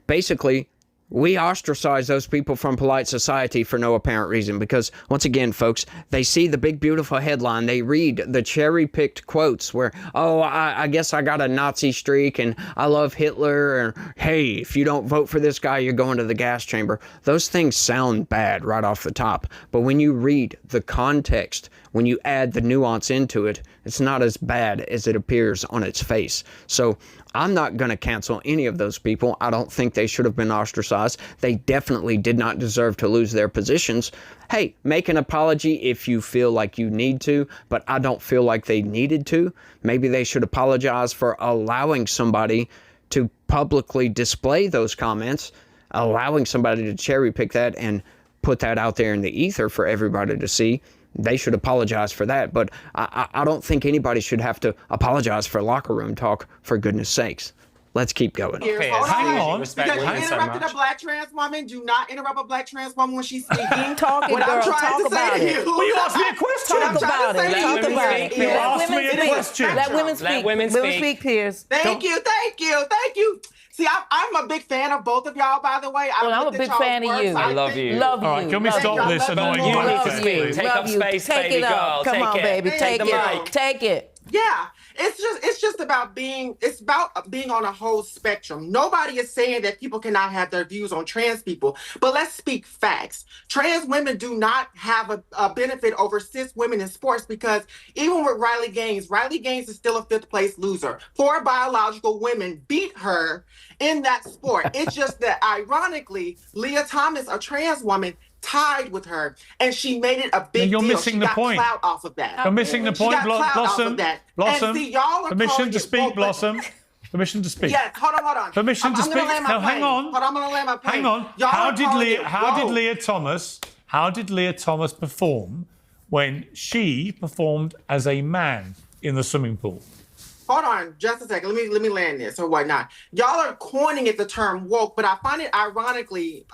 [SPEAKER 5] basically We ostracize those people from polite society for no apparent reason because, once again, folks, they see the big, beautiful headline. They read the cherry-picked quotes where, oh, I guess I got a Nazi streak and I love Hitler, and hey, if you don't vote for this guy, you're going to the gas chamber. Those things sound bad right off the top, but when you read the context, when you add the nuance into it, it's not as bad as it appears on its face. So I'm not going to cancel any of those people. I don't think they should have been ostracized. They definitely did not deserve to lose their positions. Hey, make an apology if you feel like you need to, but I don't feel like they needed to. Maybe they should apologize for allowing somebody to publicly display those comments, allowing somebody to cherry pick that and put that out there in the ether for everybody to see. They should apologize for that, but I don't think anybody should have to apologize for locker room talk, for goodness sakes. Let's keep going.
[SPEAKER 3] Okay,
[SPEAKER 1] hang on.
[SPEAKER 6] Because you interrupted a black trans woman, do not interrupt a black trans woman when she's speaking.
[SPEAKER 4] Talk it,
[SPEAKER 6] what
[SPEAKER 4] girl.
[SPEAKER 6] I'm trying
[SPEAKER 4] Talk
[SPEAKER 6] to say
[SPEAKER 4] about
[SPEAKER 6] to
[SPEAKER 4] it.
[SPEAKER 6] you.
[SPEAKER 1] Well, you asked me a question.
[SPEAKER 6] What I'm
[SPEAKER 4] Talk
[SPEAKER 6] trying
[SPEAKER 4] about
[SPEAKER 6] to say
[SPEAKER 4] it.
[SPEAKER 6] to
[SPEAKER 4] Talk
[SPEAKER 6] you
[SPEAKER 4] about
[SPEAKER 6] is-
[SPEAKER 4] it.
[SPEAKER 1] You
[SPEAKER 4] Let
[SPEAKER 1] asked
[SPEAKER 4] women
[SPEAKER 1] me a
[SPEAKER 4] speak.
[SPEAKER 1] question.
[SPEAKER 4] Let women speak.
[SPEAKER 3] Let women speak.
[SPEAKER 4] Piers.
[SPEAKER 6] Thank you. See, I'm a big fan of both of y'all, by the way.
[SPEAKER 4] Well, I'm a big fan of you.
[SPEAKER 3] I love you.
[SPEAKER 4] Love you.
[SPEAKER 1] All right, can we
[SPEAKER 4] Love
[SPEAKER 1] stop
[SPEAKER 4] you.
[SPEAKER 1] this annoying
[SPEAKER 3] You
[SPEAKER 4] Love
[SPEAKER 3] need to
[SPEAKER 1] conversation,
[SPEAKER 3] speak.
[SPEAKER 1] please?
[SPEAKER 3] Take
[SPEAKER 4] Love
[SPEAKER 3] up
[SPEAKER 4] you.
[SPEAKER 3] space,
[SPEAKER 4] Take
[SPEAKER 3] baby
[SPEAKER 4] it up.
[SPEAKER 3] girl.
[SPEAKER 4] Come
[SPEAKER 3] Take
[SPEAKER 4] on,
[SPEAKER 3] it.
[SPEAKER 4] baby. Take
[SPEAKER 3] the
[SPEAKER 4] it.
[SPEAKER 3] mic.
[SPEAKER 4] Take it.
[SPEAKER 6] Yeah, it's just about being on a whole spectrum. Nobody is saying that people cannot have their views on trans people, but let's speak facts. Trans women do not have a benefit over cis women in sports because even with Riley Gaines is still a 5th place loser. 4 biological women beat her in that sport. It's just that ironically, Leah Thomas, a trans woman, tied with her, and she made it a big
[SPEAKER 1] You're
[SPEAKER 6] deal.
[SPEAKER 1] missing
[SPEAKER 6] She
[SPEAKER 1] the
[SPEAKER 6] got
[SPEAKER 1] point.
[SPEAKER 6] clout off of that.
[SPEAKER 1] You're missing the
[SPEAKER 6] She
[SPEAKER 1] point,
[SPEAKER 6] got clout off
[SPEAKER 1] Blossom.
[SPEAKER 6] of that.
[SPEAKER 1] Blossom.
[SPEAKER 6] And see, y'all are
[SPEAKER 1] Permission
[SPEAKER 6] calling
[SPEAKER 1] to
[SPEAKER 6] it
[SPEAKER 1] speak,
[SPEAKER 6] woke, but-
[SPEAKER 1] Blossom. Permission to speak.
[SPEAKER 6] Yes, hold on.
[SPEAKER 1] Permission to
[SPEAKER 6] I'm gonna
[SPEAKER 1] speak.
[SPEAKER 6] land my
[SPEAKER 1] No, hang
[SPEAKER 6] plane.
[SPEAKER 1] on.
[SPEAKER 6] Hold on, I'm gonna land my plane.
[SPEAKER 1] Hang on.
[SPEAKER 6] Y'all
[SPEAKER 1] How
[SPEAKER 6] are
[SPEAKER 1] did
[SPEAKER 6] calling
[SPEAKER 1] Leah
[SPEAKER 6] it
[SPEAKER 1] Thomas? How did Leah Thomas perform when she performed as a man in the swimming pool?
[SPEAKER 6] Hold on, just a second. Let me land this or whatnot. Y'all are coining it the term woke, but I find it ironically,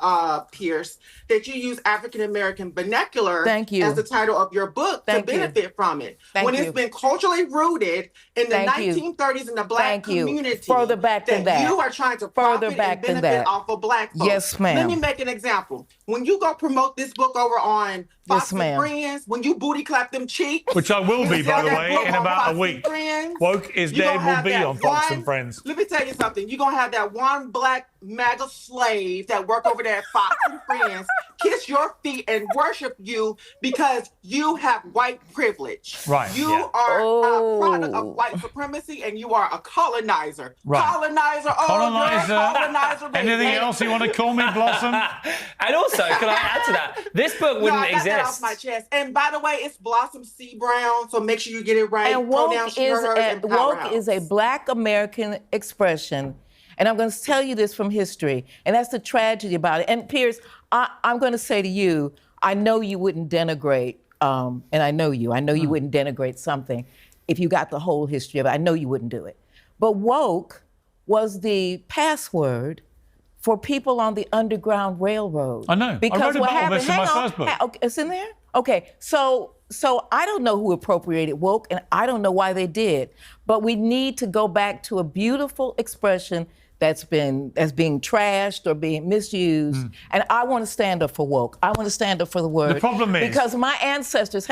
[SPEAKER 6] Pierce, that you use African American vernacular
[SPEAKER 4] Thank you.
[SPEAKER 6] as the title of your book
[SPEAKER 4] Thank
[SPEAKER 6] to
[SPEAKER 4] you.
[SPEAKER 6] benefit from it.
[SPEAKER 4] Thank
[SPEAKER 6] when
[SPEAKER 4] you.
[SPEAKER 6] it's been culturally rooted in the
[SPEAKER 4] Thank you.
[SPEAKER 6] 1930s in the black
[SPEAKER 4] Thank you.
[SPEAKER 6] community.
[SPEAKER 4] Further back than that.
[SPEAKER 6] You are trying to
[SPEAKER 4] Further
[SPEAKER 6] profit
[SPEAKER 4] back
[SPEAKER 6] and
[SPEAKER 4] than
[SPEAKER 6] benefit
[SPEAKER 4] that.
[SPEAKER 6] off of black folks.
[SPEAKER 4] Yes, ma'am.
[SPEAKER 6] Let me make an example. When you go promote this book over on Fox and
[SPEAKER 4] ma'am.
[SPEAKER 6] Friends, when you booty clap them cheeks,
[SPEAKER 1] Which I will be,
[SPEAKER 6] you
[SPEAKER 1] by
[SPEAKER 6] sell
[SPEAKER 1] the
[SPEAKER 6] that
[SPEAKER 1] way,
[SPEAKER 6] book
[SPEAKER 1] in
[SPEAKER 6] on
[SPEAKER 1] about
[SPEAKER 6] Fox
[SPEAKER 1] a
[SPEAKER 6] and
[SPEAKER 1] week.
[SPEAKER 6] Friends,
[SPEAKER 1] Woke is
[SPEAKER 6] you
[SPEAKER 1] dead
[SPEAKER 6] gonna
[SPEAKER 1] will
[SPEAKER 6] have
[SPEAKER 1] be
[SPEAKER 6] that
[SPEAKER 1] on Fox
[SPEAKER 6] one-
[SPEAKER 1] and Friends.
[SPEAKER 6] Let me tell you something. You're going to have that one black MAGA slave that work over there at Fox and Friends kiss your feet and worship you because you have white privilege.
[SPEAKER 1] Right,
[SPEAKER 6] You
[SPEAKER 1] yeah.
[SPEAKER 6] are
[SPEAKER 4] Oh.
[SPEAKER 6] a product of white supremacy and you are a colonizer.
[SPEAKER 1] Right.
[SPEAKER 6] Colonizer. Oh,
[SPEAKER 1] Colonizer.
[SPEAKER 6] you're a colonizer, baby.
[SPEAKER 1] Anything else you want to call me, Blossom?
[SPEAKER 3] And also, can I add to that? This book
[SPEAKER 6] No,
[SPEAKER 3] wouldn't
[SPEAKER 6] I got that off
[SPEAKER 3] exist.
[SPEAKER 6] my chest. And by the way, it's Blossom C. Brown, so make sure you get it right.
[SPEAKER 4] And
[SPEAKER 6] Pronoun, she, her, hers, and
[SPEAKER 4] woke is a
[SPEAKER 6] powerhouse.
[SPEAKER 4] Black American expression. And I'm going to tell you this from history. And that's the tragedy about it. And Piers, I'm going to say to you, I know you wouldn't denigrate, and I know you wouldn't denigrate something if you got the whole history of it. I know you wouldn't do it. But woke was the password for people on the Underground Railroad.
[SPEAKER 1] I know. I
[SPEAKER 4] Because
[SPEAKER 1] wrote
[SPEAKER 4] what
[SPEAKER 1] about all
[SPEAKER 4] happened,
[SPEAKER 1] this in my first book.
[SPEAKER 4] Okay, it's in there? Okay, so I don't know who appropriated woke, and I don't know why they did. But we need to go back to a beautiful expression that's being trashed or being misused. And I want to stand up for woke. I want to stand up for the word.
[SPEAKER 1] The problem is-
[SPEAKER 4] because my ancestors,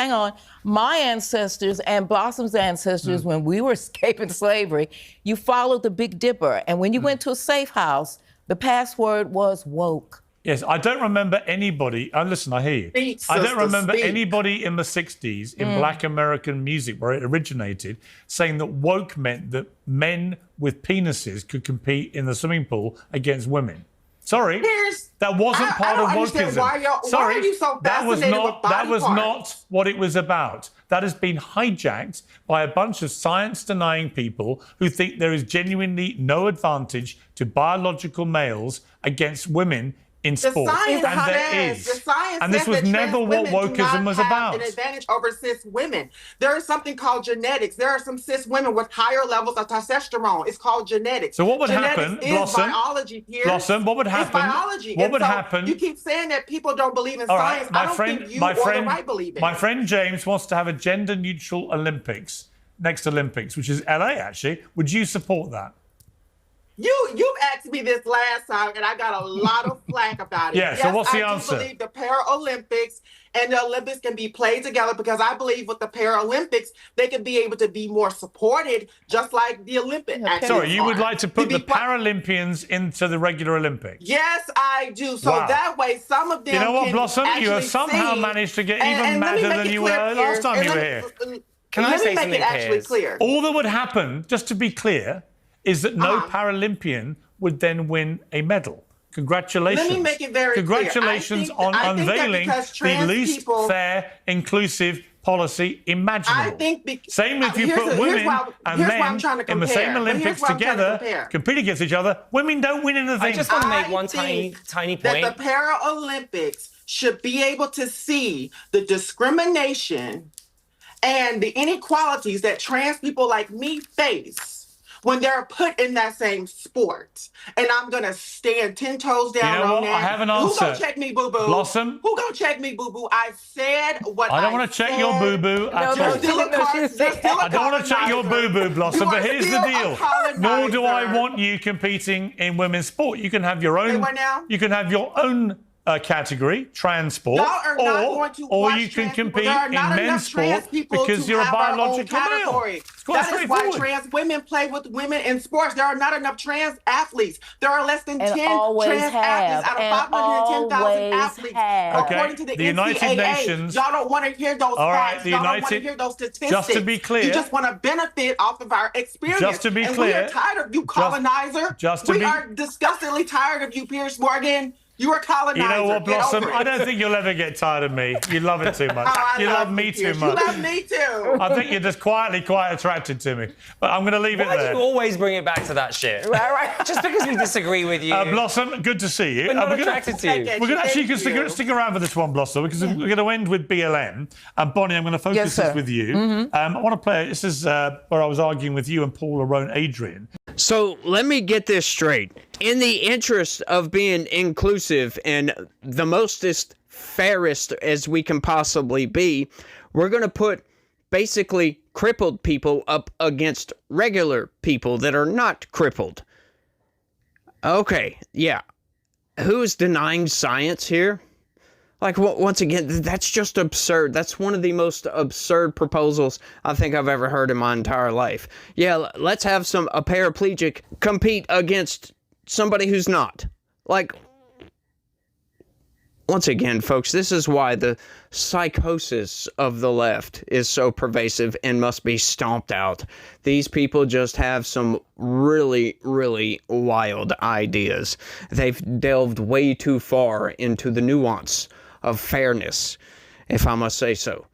[SPEAKER 4] my ancestors and Blossom's ancestors, when we were escaping slavery, you followed the Big Dipper. And when you went to a safe house, the password was woke.
[SPEAKER 1] Yes, I don't remember anybody. Listen, I hear you.
[SPEAKER 6] Speak,
[SPEAKER 1] I don't
[SPEAKER 6] sister,
[SPEAKER 1] remember
[SPEAKER 6] speak.
[SPEAKER 1] anybody in the 60s in Black American music where it originated saying that woke meant that men with penises could compete in the swimming pool against women. Sorry,
[SPEAKER 6] Piers,
[SPEAKER 1] that wasn't
[SPEAKER 6] I
[SPEAKER 1] part
[SPEAKER 6] don't
[SPEAKER 1] of
[SPEAKER 6] understand
[SPEAKER 1] wokeism.
[SPEAKER 6] why
[SPEAKER 1] Sorry,
[SPEAKER 6] are you so
[SPEAKER 1] that was
[SPEAKER 6] fascinated
[SPEAKER 1] not
[SPEAKER 6] with body
[SPEAKER 1] that was
[SPEAKER 6] parts?
[SPEAKER 1] not what it was about. That has been hijacked by a bunch of science-denying people who think there is genuinely no advantage to biological males against women in
[SPEAKER 6] The
[SPEAKER 1] sport,
[SPEAKER 6] science
[SPEAKER 1] and there
[SPEAKER 6] says,
[SPEAKER 1] is.
[SPEAKER 6] the science
[SPEAKER 1] And this
[SPEAKER 6] says
[SPEAKER 1] was
[SPEAKER 6] that
[SPEAKER 1] never
[SPEAKER 6] trans
[SPEAKER 1] what
[SPEAKER 6] women do
[SPEAKER 1] wokeism
[SPEAKER 6] not
[SPEAKER 1] was
[SPEAKER 6] have
[SPEAKER 1] about.
[SPEAKER 6] an advantage over cis women. There is something called genetics. There are some cis women with higher levels of testosterone. It's called genetics.
[SPEAKER 1] So what would
[SPEAKER 6] genetics
[SPEAKER 1] happen,
[SPEAKER 6] is
[SPEAKER 1] Blossom?
[SPEAKER 6] biology, Piers.
[SPEAKER 1] Blossom, what would happen?
[SPEAKER 6] It's biology.
[SPEAKER 1] What
[SPEAKER 6] And
[SPEAKER 1] would
[SPEAKER 6] so
[SPEAKER 1] happen?
[SPEAKER 6] You keep saying that people don't believe in
[SPEAKER 1] All
[SPEAKER 6] science.
[SPEAKER 1] right,
[SPEAKER 6] I don't think you or the right believe in
[SPEAKER 1] my
[SPEAKER 6] it.
[SPEAKER 1] friend James wants to have a gender-neutral Olympics, next Olympics, which is LA, actually. Would you support that?
[SPEAKER 6] You've asked me this last time, and I got a lot of flack about it.
[SPEAKER 1] Yeah, so what's the answer?
[SPEAKER 6] I do believe the Paralympics and the Olympics can be played together because I believe with the Paralympics, they can be able to be more supported, just like the Olympics.
[SPEAKER 1] Sorry, you would like to put the Paralympians into the regular Olympics?
[SPEAKER 6] Yes, I do. So that way, some of them.
[SPEAKER 1] You know what,
[SPEAKER 6] can
[SPEAKER 1] Blossom? You have somehow
[SPEAKER 6] see,
[SPEAKER 1] managed to get even madder than you were last time you were here.
[SPEAKER 3] Can I say something,
[SPEAKER 6] Let me make it actually clear.
[SPEAKER 1] All that would happen, just to be clear, is that no Paralympian would then win a medal. Congratulations.
[SPEAKER 6] Let me make it very
[SPEAKER 1] Congratulations
[SPEAKER 6] clear.
[SPEAKER 1] on unveiling the least fair, inclusive policy imaginable. Same if you put women and men in the same Olympics together, compete against each other, women don't win anything.
[SPEAKER 3] I just want to make one tiny point.
[SPEAKER 6] That the Paralympics should be able to see the discrimination and the inequalities that trans people like me face when they're put in that same sport. And I'm going to stand 10 toes down.
[SPEAKER 1] You know what? I have an answer.
[SPEAKER 6] Who going to check me, boo-boo?
[SPEAKER 1] Blossom?
[SPEAKER 6] Who going to check me, boo-boo? I said what I
[SPEAKER 1] don't want to check your boo-boo at all. I don't want to check your boo-boo, Blossom, but here's the deal. Nor do I want you competing in women's sport. You can have your own. You can have your own category, transport, or you can compete in men's sport because you're a biological male.
[SPEAKER 6] That is why trans women play with women in sports. There are not enough trans athletes. There are less than 10 trans athletes out of 510,000 athletes. According to the
[SPEAKER 1] United
[SPEAKER 6] NCAA,
[SPEAKER 1] Nations.
[SPEAKER 6] Y'all don't want to hear those facts. Y'all don't want to hear those statistics.
[SPEAKER 1] Just to be clear.
[SPEAKER 6] You just want to benefit off of our experience.
[SPEAKER 1] Just to be clear.
[SPEAKER 6] We are tired of you, colonizer. We are disgustingly tired of you, Piers Morgan. You are colonizer.
[SPEAKER 1] You know what, Blossom? I don't think you'll ever get tired of me. You love it too much. You love me too much.
[SPEAKER 6] You love me too.
[SPEAKER 1] I think you're just quietly quite attracted to me. But I'm going to leave it there.
[SPEAKER 3] Why do you always bring it back to that shit? Right. Just because we disagree with you.
[SPEAKER 1] Blossom, good to see you.
[SPEAKER 3] We're not attracted to you.
[SPEAKER 1] We're going to actually stick around for this one, Blossom, because we're going to end with BLM. And Bonnie, I'm going to focus this with you. I want to play. This is where I was arguing with you and Paul Arone Adrian.
[SPEAKER 5] So let me get this straight. In the interest of being inclusive and the mostest fairest as we can possibly be, we're going to put basically crippled people up against regular people that are not crippled. Okay, yeah. Who's denying science here? Like, once again, that's just absurd. That's one of the most absurd proposals I think I've ever heard in my entire life. Yeah, let's have a paraplegic compete against somebody who's not. Like, once again, folks, this is why the psychosis of the left is so pervasive and must be stomped out. These people just have some really, really wild ideas. They've delved way too far into the nuance of fairness, if I must say so.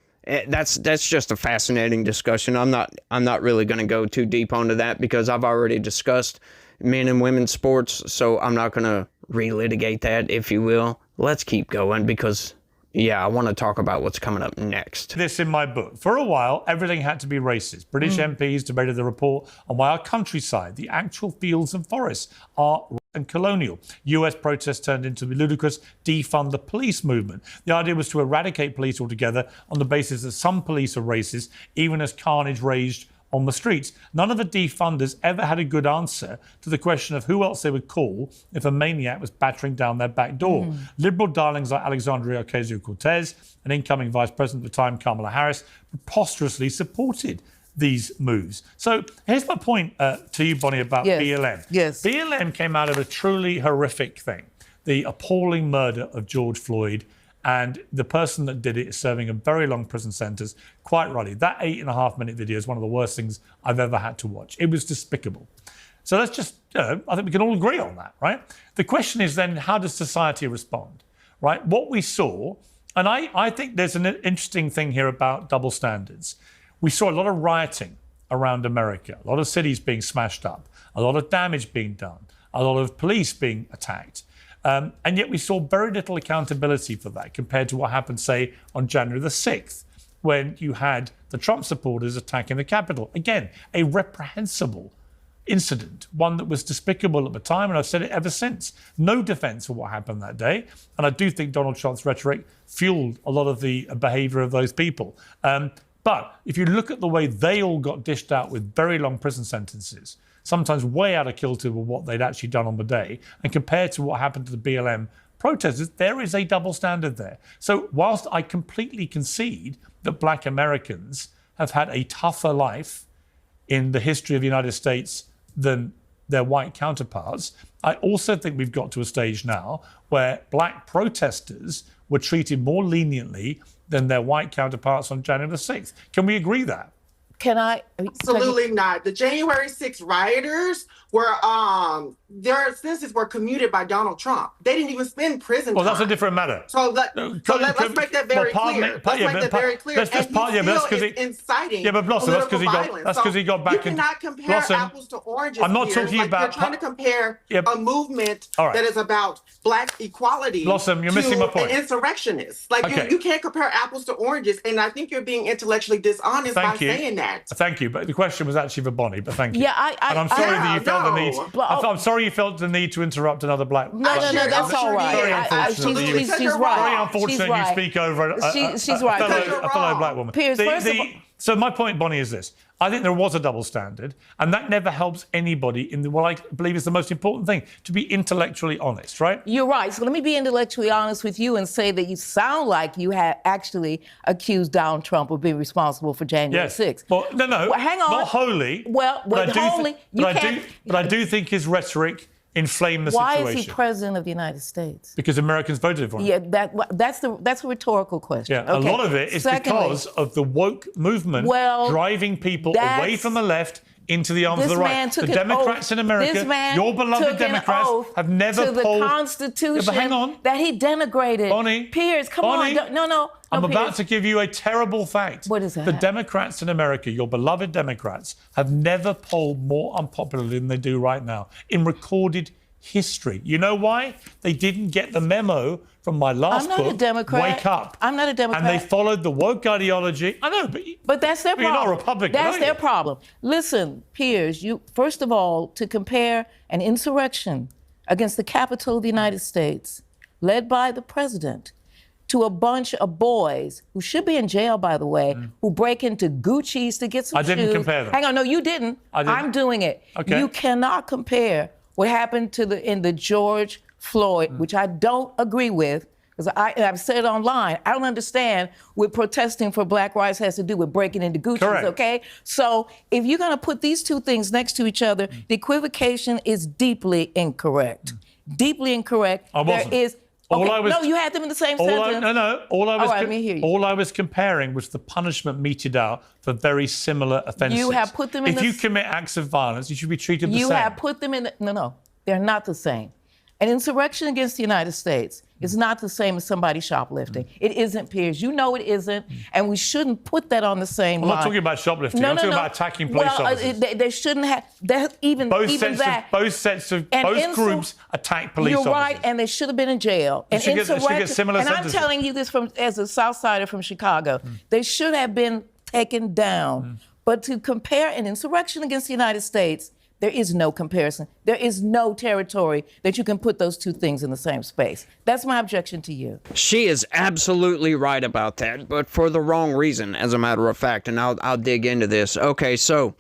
[SPEAKER 5] That's just a fascinating discussion. I'm not really going to go too deep onto that because I've already discussed men and women's sports, so I'm not going to relitigate that, if you will. Let's keep going because, yeah, I want to talk about what's coming up next.
[SPEAKER 1] This in my book. For a while, everything had to be racist. British MPs debated the report on why our countryside, the actual fields and forests, are and colonial. US protests turned into the ludicrous defund the police movement. The idea was to eradicate police altogether on the basis that some police are racist, even as carnage raged on the streets. None of the defunders ever had a good answer to the question of who else they would call if a maniac was battering down their back door. Liberal darlings like Alexandria Ocasio-Cortez and incoming Vice President at the time, Kamala Harris, preposterously supported these moves. So here's my point to you, Bonnie, about BLM.
[SPEAKER 4] Yes.
[SPEAKER 1] BLM came out of a truly horrific thing, the appalling murder of George Floyd, and the person that did it is serving a very long prison sentence. Quite rightly, that 8.5-minute video is one of the worst things I've ever had to watch. It was despicable. So let's just, I think we can all agree on that, right? The question is then, how does society respond, right? What we saw, and I think there's an interesting thing here about double standards. We saw a lot of rioting around America, a lot of cities being smashed up, a lot of damage being done, a lot of police being attacked. And yet we saw very little accountability for that compared to what happened, say, on January the 6th, when you had the Trump supporters attacking the Capitol. Again, a reprehensible incident, one that was despicable at the time, and I've said it ever since. No defense for what happened that day. And I do think Donald Trump's rhetoric fueled a lot of the behavior of those people. But if you look at the way they all got dished out with very long prison sentences, sometimes way out of kilter with what they'd actually done on the day, and compared to what happened to the BLM protesters, there is a double standard there. So whilst I completely concede that black Americans have had a tougher life in the history of the United States than their white counterparts, I also think we've got to a stage now where black protesters were treated more leniently than their white counterparts on January the 6th. Can we agree that?
[SPEAKER 4] Can I?
[SPEAKER 6] Absolutely not. The January 6th rioters were, their sentences were commuted by Donald Trump. They didn't even spend prison
[SPEAKER 1] Well,
[SPEAKER 6] time.
[SPEAKER 1] that's a different matter.
[SPEAKER 6] So let's make that very clear. Let's make that very clear. And he still is inciting political violence.
[SPEAKER 1] That's because he got back
[SPEAKER 6] in. You cannot compare apples to oranges.
[SPEAKER 1] I'm not talking about.
[SPEAKER 6] You're trying to compare a movement that is about black equality
[SPEAKER 1] Blossom, you're missing my point.
[SPEAKER 6] An insurrectionist. You can't compare apples to oranges. And I think you're being intellectually dishonest by saying that.
[SPEAKER 1] Thank you, but the question was actually for Bonnie. But thank you.
[SPEAKER 4] Yeah,
[SPEAKER 1] and I'm sorry that you felt the need. I'm sorry you felt the need to interrupt another black.
[SPEAKER 4] No, that's all right.
[SPEAKER 1] Very unfortunate.
[SPEAKER 4] She's right.
[SPEAKER 1] Very unfortunate you speak over
[SPEAKER 4] she's right.
[SPEAKER 1] a fellow black woman.
[SPEAKER 4] Piers,
[SPEAKER 1] so my point, Bonnie, is this. I think there was a double standard, and that never helps anybody in what I believe is the most important thing, to be intellectually honest, right?
[SPEAKER 4] You're right. So let me be intellectually honest with you and say that you sound like you had actually accused Donald Trump of being responsible for January 6th.
[SPEAKER 1] Well, no,
[SPEAKER 4] well, hang on.
[SPEAKER 1] Not wholly.
[SPEAKER 4] But
[SPEAKER 1] I do think his rhetoric inflamed the situation.
[SPEAKER 4] Why is he president of the United States?
[SPEAKER 1] Because Americans voted for him.
[SPEAKER 4] Yeah, that's a rhetorical question.
[SPEAKER 1] Yeah,
[SPEAKER 4] okay.
[SPEAKER 1] A lot of it is because of the woke movement driving people away from the left into the arms of the right. The Democrats in America, your beloved Democrats, have never
[SPEAKER 4] to the Constitution
[SPEAKER 1] but hang on.
[SPEAKER 4] that he denigrated.
[SPEAKER 1] Bonnie,
[SPEAKER 4] Piers, come on. No,
[SPEAKER 1] I'm
[SPEAKER 4] Piers.
[SPEAKER 1] about to give you a terrible fact.
[SPEAKER 4] What is that?
[SPEAKER 1] The Democrats in America, your beloved Democrats, have never polled more unpopularly than they do right now in recorded history. You know why? They didn't get the memo from my last book,
[SPEAKER 4] I'm not a Democrat.
[SPEAKER 1] Wake Up.
[SPEAKER 4] I'm not a Democrat.
[SPEAKER 1] And they followed the woke ideology. I know,
[SPEAKER 4] but that's their problem.
[SPEAKER 1] You're not a Republican,
[SPEAKER 4] That's their problem. Listen, Piers, you first of all, to compare an insurrection against the Capitol of the United States, led by the president, to a bunch of boys who should be in jail, by the way, who break into Gucci's to get some shoes.
[SPEAKER 1] I didn't compare them.
[SPEAKER 4] Hang on, no, you didn't. I'm doing it.
[SPEAKER 1] Okay.
[SPEAKER 4] You cannot compare what happened in the George Floyd, which I don't agree with, because I've said it online. I don't understand what protesting for black rights has to do with breaking into Gucci's,
[SPEAKER 1] Correct.
[SPEAKER 4] okay? So if you're going to put these two things next to each other, the equivocation is deeply incorrect. Deeply incorrect.
[SPEAKER 1] I wasn't.
[SPEAKER 4] There is... Okay, no, you had them in the same sentence.
[SPEAKER 1] All I was comparing was the punishment meted out for very similar offences.
[SPEAKER 4] You have put them in
[SPEAKER 1] If you commit acts of violence, you should be treated the same.
[SPEAKER 4] You have put them in... No, they're not the same. An insurrection against the United States is not the same as somebody shoplifting. It isn't, Piers. You know it isn't, and we shouldn't put that on the same line.
[SPEAKER 1] I'm not talking about shoplifting. I'm talking about attacking police officers.
[SPEAKER 4] They shouldn't have... Both
[SPEAKER 1] groups attack police officers.
[SPEAKER 4] You're right, and they should have been in jail.
[SPEAKER 1] They should get similar sentences.
[SPEAKER 4] I'm telling you this as a South Sider from Chicago. They should have been taken down. But to compare an insurrection against the United States, there is no comparison. There is no territory that you can put those two things in the same space. That's my objection to you.
[SPEAKER 5] She is absolutely right about that, but for the wrong reason, as a matter of fact. And I'll dig into this. Okay, so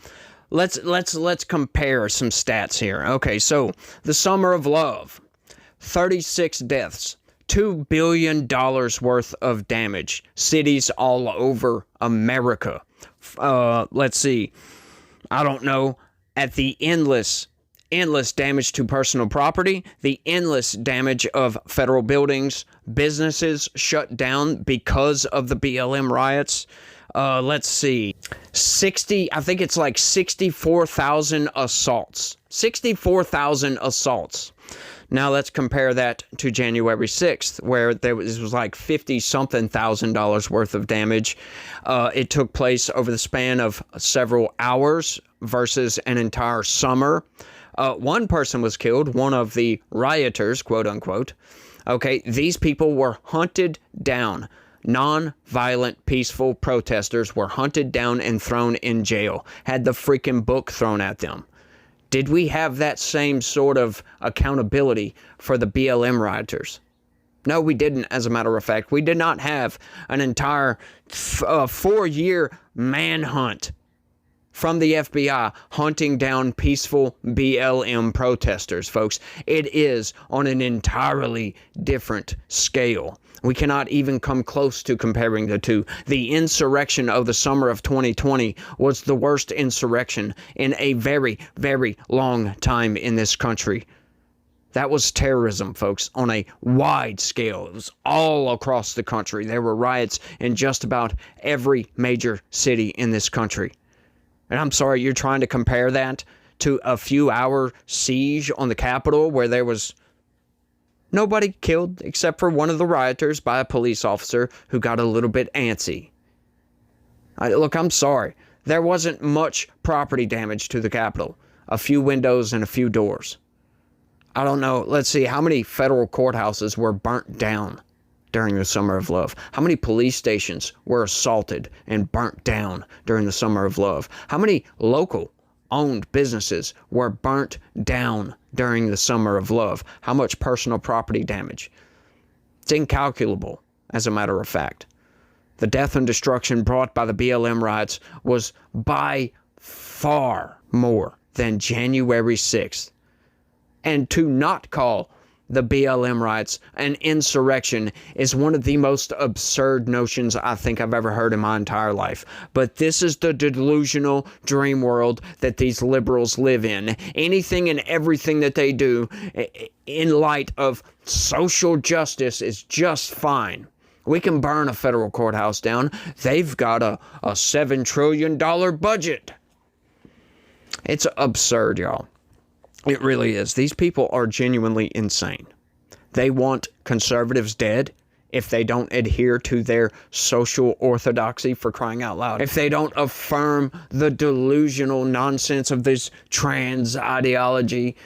[SPEAKER 5] let's compare some stats here. Okay, so the Summer of Love, 36 deaths, $2 billion worth of damage, cities all over America. Let's see, I don't know. At the endless damage to personal property, the endless damage of federal buildings, businesses shut down because of the BLM riots. Let's see, I think it's like 64,000 assaults. 64,000 assaults. Now let's compare that to January 6th, where it was like $50-something thousand worth of damage. It took place over the span of several hours versus an entire summer. One person was killed, one of the rioters, quote unquote. Okay, these people were hunted down. Non-violent, peaceful protesters were hunted down and thrown in jail, had the freaking book thrown at them. Did we have that same sort of accountability for the BLM rioters? No, we didn't, as a matter of fact. We did not have an entire 4-year manhunt from the FBI hunting down peaceful BLM protesters, folks. It is on an entirely different scale. We cannot even come close to comparing the two. The insurrection of the summer of 2020 was the worst insurrection in a very, very long time in this country. That was terrorism, folks, on a wide scale. It was all across the country. There were riots in just about every major city in this country. And I'm sorry, you're trying to compare that to a few-hour siege on the Capitol where there was nobody killed except for one of the rioters by a police officer who got a little bit antsy. Look, I'm sorry. There wasn't much property damage to the Capitol. A few windows and a few doors. I don't know. Let's see. How many federal courthouses were burnt down during the Summer of Love? How many police stations were assaulted and burnt down during the Summer of Love? How many local owned businesses were burnt down during the Summer of Love? How much personal property damage? It's incalculable, as a matter of fact. The death and destruction brought by the BLM riots was by far more than January 6th. And to not call the BLM riots an insurrection is one of the most absurd notions I think I've ever heard in my entire life. But this is the delusional dream world that these liberals live in. Anything and everything that they do in light of social justice is just fine. We can burn a federal courthouse down. They've got a $7 trillion budget. It's absurd, y'all. It really is. These people are genuinely insane. They want conservatives dead if they don't adhere to their social orthodoxy, for crying out loud. If they don't affirm the delusional nonsense of this trans ideology,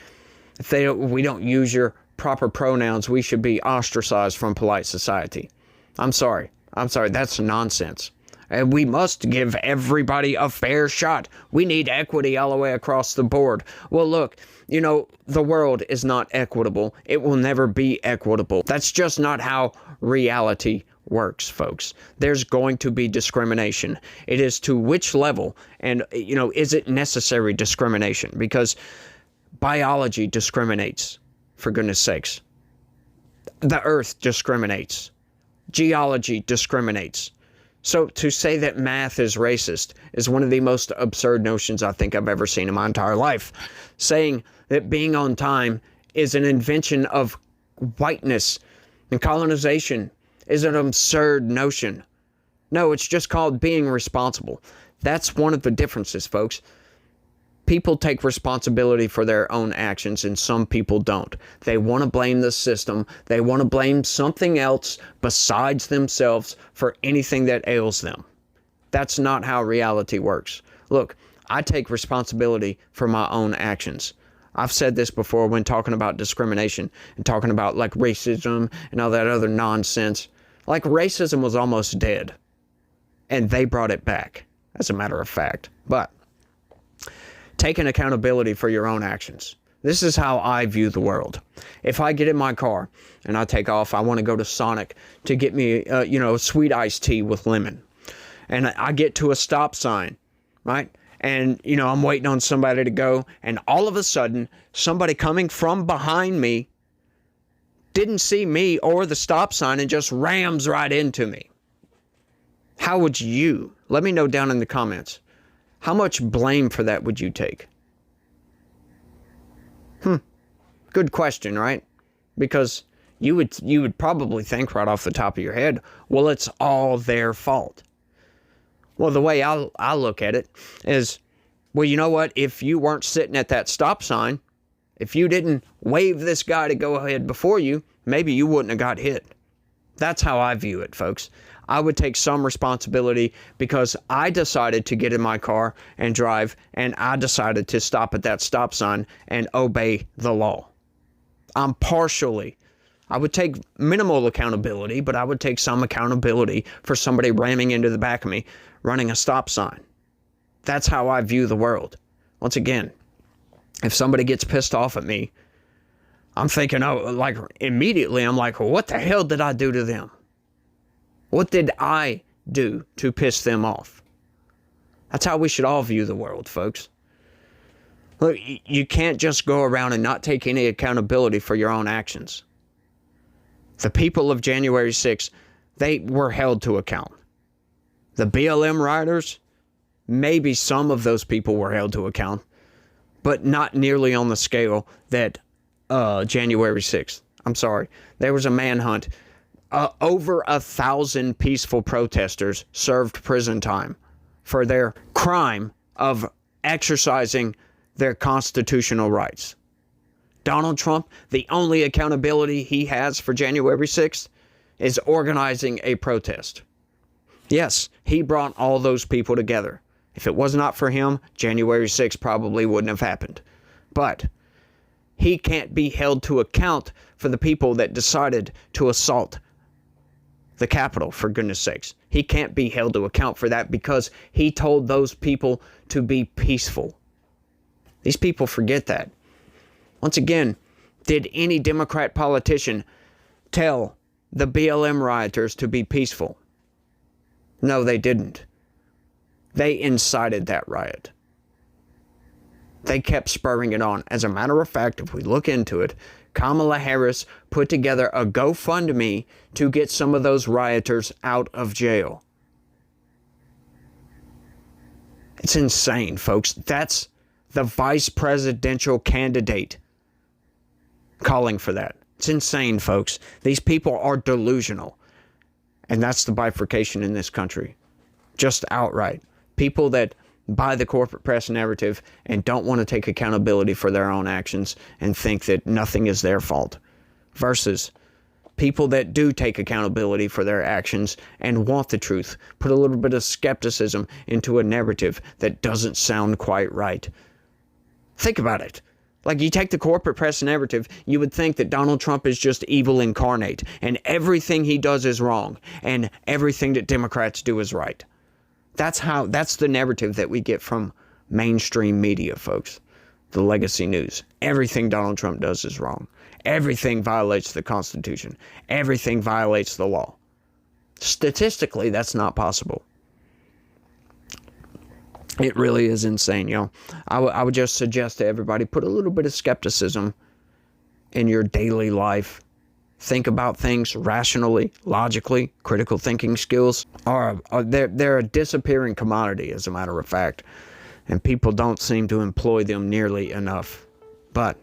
[SPEAKER 5] if we don't use your proper pronouns, we should be ostracized from polite society. I'm sorry. That's nonsense. And we must give everybody a fair shot. We need equity all the way across the board. Well, look, the world is not equitable. It will never be equitable. That's just not how reality works, folks. There's going to be discrimination. It is to which level, and, is it necessary discrimination? Because biology discriminates, for goodness sakes. The earth discriminates. Geology discriminates. So to say that math is racist is one of the most absurd notions I think I've ever seen in my entire life. Saying that being on time is an invention of whiteness and colonization is an absurd notion. No, it's just called being responsible. That's one of the differences, folks. People take responsibility for their own actions and some people don't. They want to blame the system. They want to blame something else besides themselves for anything that ails them. That's not how reality works. Look, I take responsibility for my own actions. I've said this before when talking about discrimination and talking about like racism and all that other nonsense. Like racism was almost dead and they brought it back, as a matter of fact. But taking accountability for your own actions. This is how I view the world. If I get in my car and I take off, I want to go to Sonic to get me, a sweet iced tea with lemon. And I get to a stop sign, right? And, I'm waiting on somebody to go. And all of a sudden, somebody coming from behind me didn't see me or the stop sign and just rams right into me. How would you? Let me know down in the comments. How much blame for that would you take? Good question, right? Because you would probably think right off the top of your head, well, it's all their fault. Well, the way I look at it is, well, you know what? If you weren't sitting at that stop sign, if you didn't wave this guy to go ahead before you, maybe you wouldn't have got hit. That's how I view it, folks. I would take some responsibility because I decided to get in my car and drive, and I decided to stop at that stop sign and obey the law. I would take minimal accountability, but I would take some accountability for somebody ramming into the back of me, running a stop sign. That's how I view the world. Once again, if somebody gets pissed off at me, I'm thinking, immediately I'm like, well, what the hell did I do to them? What did I do to piss them off? That's how we should all view the world, folks. Look, you can't just go around and not take any accountability for your own actions. The people of January 6th, they were held to account. The BLM rioters, maybe some of those people were held to account, but not nearly on the scale that January 6th. I'm sorry. There was a manhunt. Over 1,000 peaceful protesters served prison time for their crime of exercising their constitutional rights. Donald Trump, the only accountability he has for January 6th is organizing a protest. Yes, he brought all those people together. If it was not for him, January 6th probably wouldn't have happened. But he can't be held to account for the people that decided to assault the Capitol, for goodness sakes. He can't be held to account for that because he told those people to be peaceful. These people forget that. Once again, did any Democrat politician tell the BLM rioters to be peaceful? No, they didn't. They incited that riot. They kept spurring it on. As a matter of fact, if we look into it, Kamala Harris put together a GoFundMe to get some of those rioters out of jail. It's insane, folks. That's the vice presidential candidate calling for that. It's insane, folks. These people are delusional. And that's the bifurcation in this country. Just outright. People that buy the corporate press narrative and don't want to take accountability for their own actions and think that nothing is their fault. Versus people that do take accountability for their actions and want the truth. Put a little bit of skepticism into a narrative that doesn't sound quite right. Think about it. Like, you take the corporate press narrative, you would think that Donald Trump is just evil incarnate, and everything he does is wrong, and everything that Democrats do is right. That's the narrative that we get from mainstream media, folks. The legacy news. Everything Donald Trump does is wrong. Everything violates the Constitution. Everything violates the law. Statistically, that's not possible. It really is insane, y'all. I would just suggest to everybody, put a little bit of skepticism in your daily life. Think about things rationally, logically. Critical thinking skills they're a disappearing commodity, as a matter of fact. And people don't seem to employ them nearly enough. But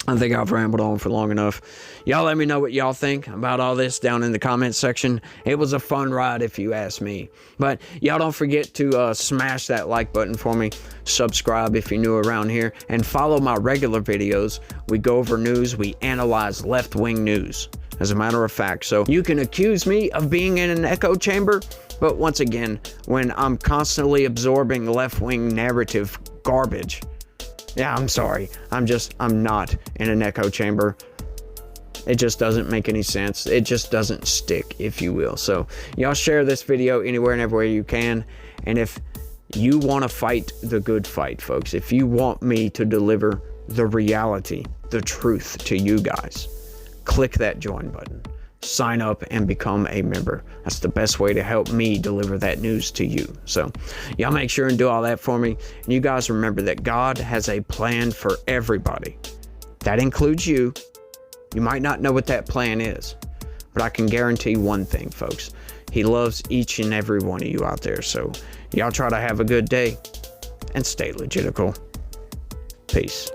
[SPEAKER 5] I think I've rambled on for long enough. Y'all let me know what y'all think about all this down in the comments section. It was a fun ride if you ask me. But y'all don't forget to smash that like button for me. Subscribe if you're new around here. And follow my regular videos. We go over news. We analyze left-wing news, as a matter of fact. So you can accuse me of being in an echo chamber. But once again, when I'm constantly absorbing left-wing narrative garbage, yeah, I'm sorry. I'm not in an echo chamber. It just doesn't make any sense. It just doesn't stick, if you will. So y'all share this video anywhere and everywhere you can. And if you want to fight the good fight, folks, if you want me to deliver the reality, the truth to you guys, click that join button. Sign up and become a member. That's the best way to help me deliver that news to you. So y'all make sure and do all that for me. And you guys remember that God has a plan for everybody. That includes you. You might not know what that plan is, but I can guarantee one thing, folks. He loves each and every one of you out there. So y'all try to have a good day and stay legitical. Peace.